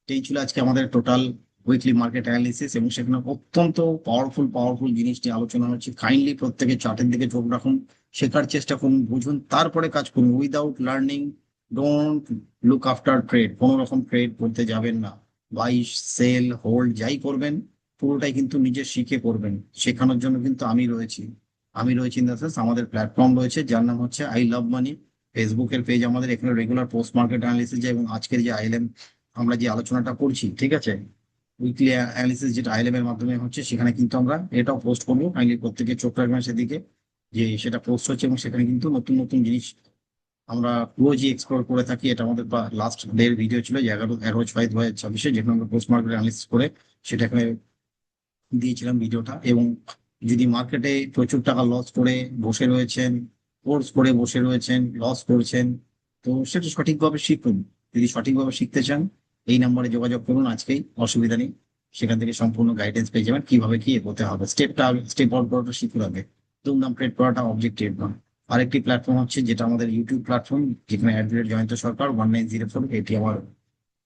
এই ছিল আজকে আমাদের টোটাল উইকলি মার্কেট অ্যানালিসিস, এবং সেখানে অত্যন্ত পাওয়ারফুল পাওয়ারফুল জিনিসটি আলোচনা হচ্ছে। কাইন্ডলি প্রত্যেকে চার্টের দিকে চোখ রাখুন, শেখার চেষ্টা করুন, বুঝুন, তারপরে কাজ করুন। Without learning don't look after trade. কোনো রকম ট্রেড করতে যাবেন না। বাই, সেল, হোল্ড যাই করবেন, পুরোটাই কিন্তু নিজে শিখে করবেন। শেখানোর জন্য কিন্তু আমি রয়েছি ইন দ্য সেন্স, আমাদের প্ল্যাটফর্ম রয়েছে যার নাম হচ্ছে আই লাভ মানি, ফেসবুকের পেজ আমাদের। এখানে রেগুলার পোস্ট মার্কেট অ্যানালিসিস যায়, এবং আজকের যে আইএলএম আমরা যে আলোচনাটা করছি, ঠিক আছে, উইকলি অ্যানালিসিস যেটা আইএলএম এর মাধ্যমে হচ্ছে, সেখানে কিন্তু আমরা এটাও পোস্ট করবো। কাইন্ডলি প্রত্যেকে চোখ রাখবেন সেদিকে, যে সেটা পোস্ট হচ্ছে, এবং সেখানে কিন্তু নতুন নতুন জিনিস আমরা রোজই এক্সপ্লোর করে থাকি। এটা আমাদের লাস্ট ডের ভিডিও ছিল, যে 11/6/2026, যেখানে আমরা পোস্ট মার্কেট অ্যানালিসিস করে সেটা এখানে দিয়েছিলাম ভিডিওটা। এবং যদি মার্কেটে প্রচুর টাকা লস করে বসে রয়েছেন, কোর্স করে বসে রয়েছেন, লস করছেন, তো সেটা সঠিকভাবে শিখুন। যদি সঠিকভাবে শিখতে চান এই নম্বরে যোগাযোগ করুন আজকেই, অসুবিধা নেই। সেখান থেকে সম্পূর্ণ গাইডেন্স পেয়ে যাবেন কিভাবে কি এগোতে হবে, স্টেপ আউট করাটা শিখুন আগে। দুমদাম ট্রেড করাটা অবজেক্টিভ নয়। আরেকটি প্ল্যাটফর্ম হচ্ছে যেটা আমাদের ইউটিউব প্ল্যাটফর্ম, যেখানে জয়ন্ত সরকার 1904, এটি আমার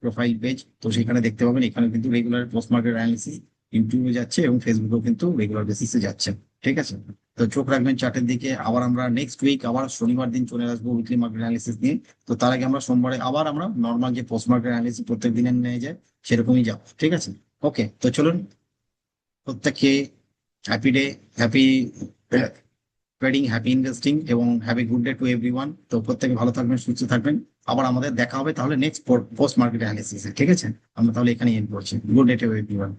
প্রোফাইল পেজ। তো সেখানে দেখতে পাবেন এখানে কিন্তু রেগুলার পোস্ট মার্কেট অ্যানালিসিস ইউটিউবে যাচ্ছে এবং ফেসবুকেও কিন্তু রেগুলার বেসিসে যাচ্ছে। ঠিক আছে, তো চোখ রাখবেন চার্টের দিকে। আবার আমরা নেক্সট উইক আবার শনিবার দিন চলে আসবো উইকলি মার্কেট অ্যানালিসিস নিয়ে। তো তার আগে আমরা সোমবারে আবার আমরা নর্মাল যে পোস্ট মার্কেট অ্যানালিসিস প্রত্যেক দিনের নিয়ে যায় সেরকমই যাবো। ঠিক আছে, ওকে, তো চলুন প্রত্যেককে happy day, happy trading, happy investing এবং happy good day to everyone. তো প্রত্যেকে ভালো থাকবেন, সুস্থ থাকবেন। আবার আমাদের দেখা হবে তাহলে নেক্সট পোস্ট মার্কেট অ্যানালিসিসে। ঠিক আছে, আমরা তাহলে এখানে এন্ড করছি। Good day to everyone.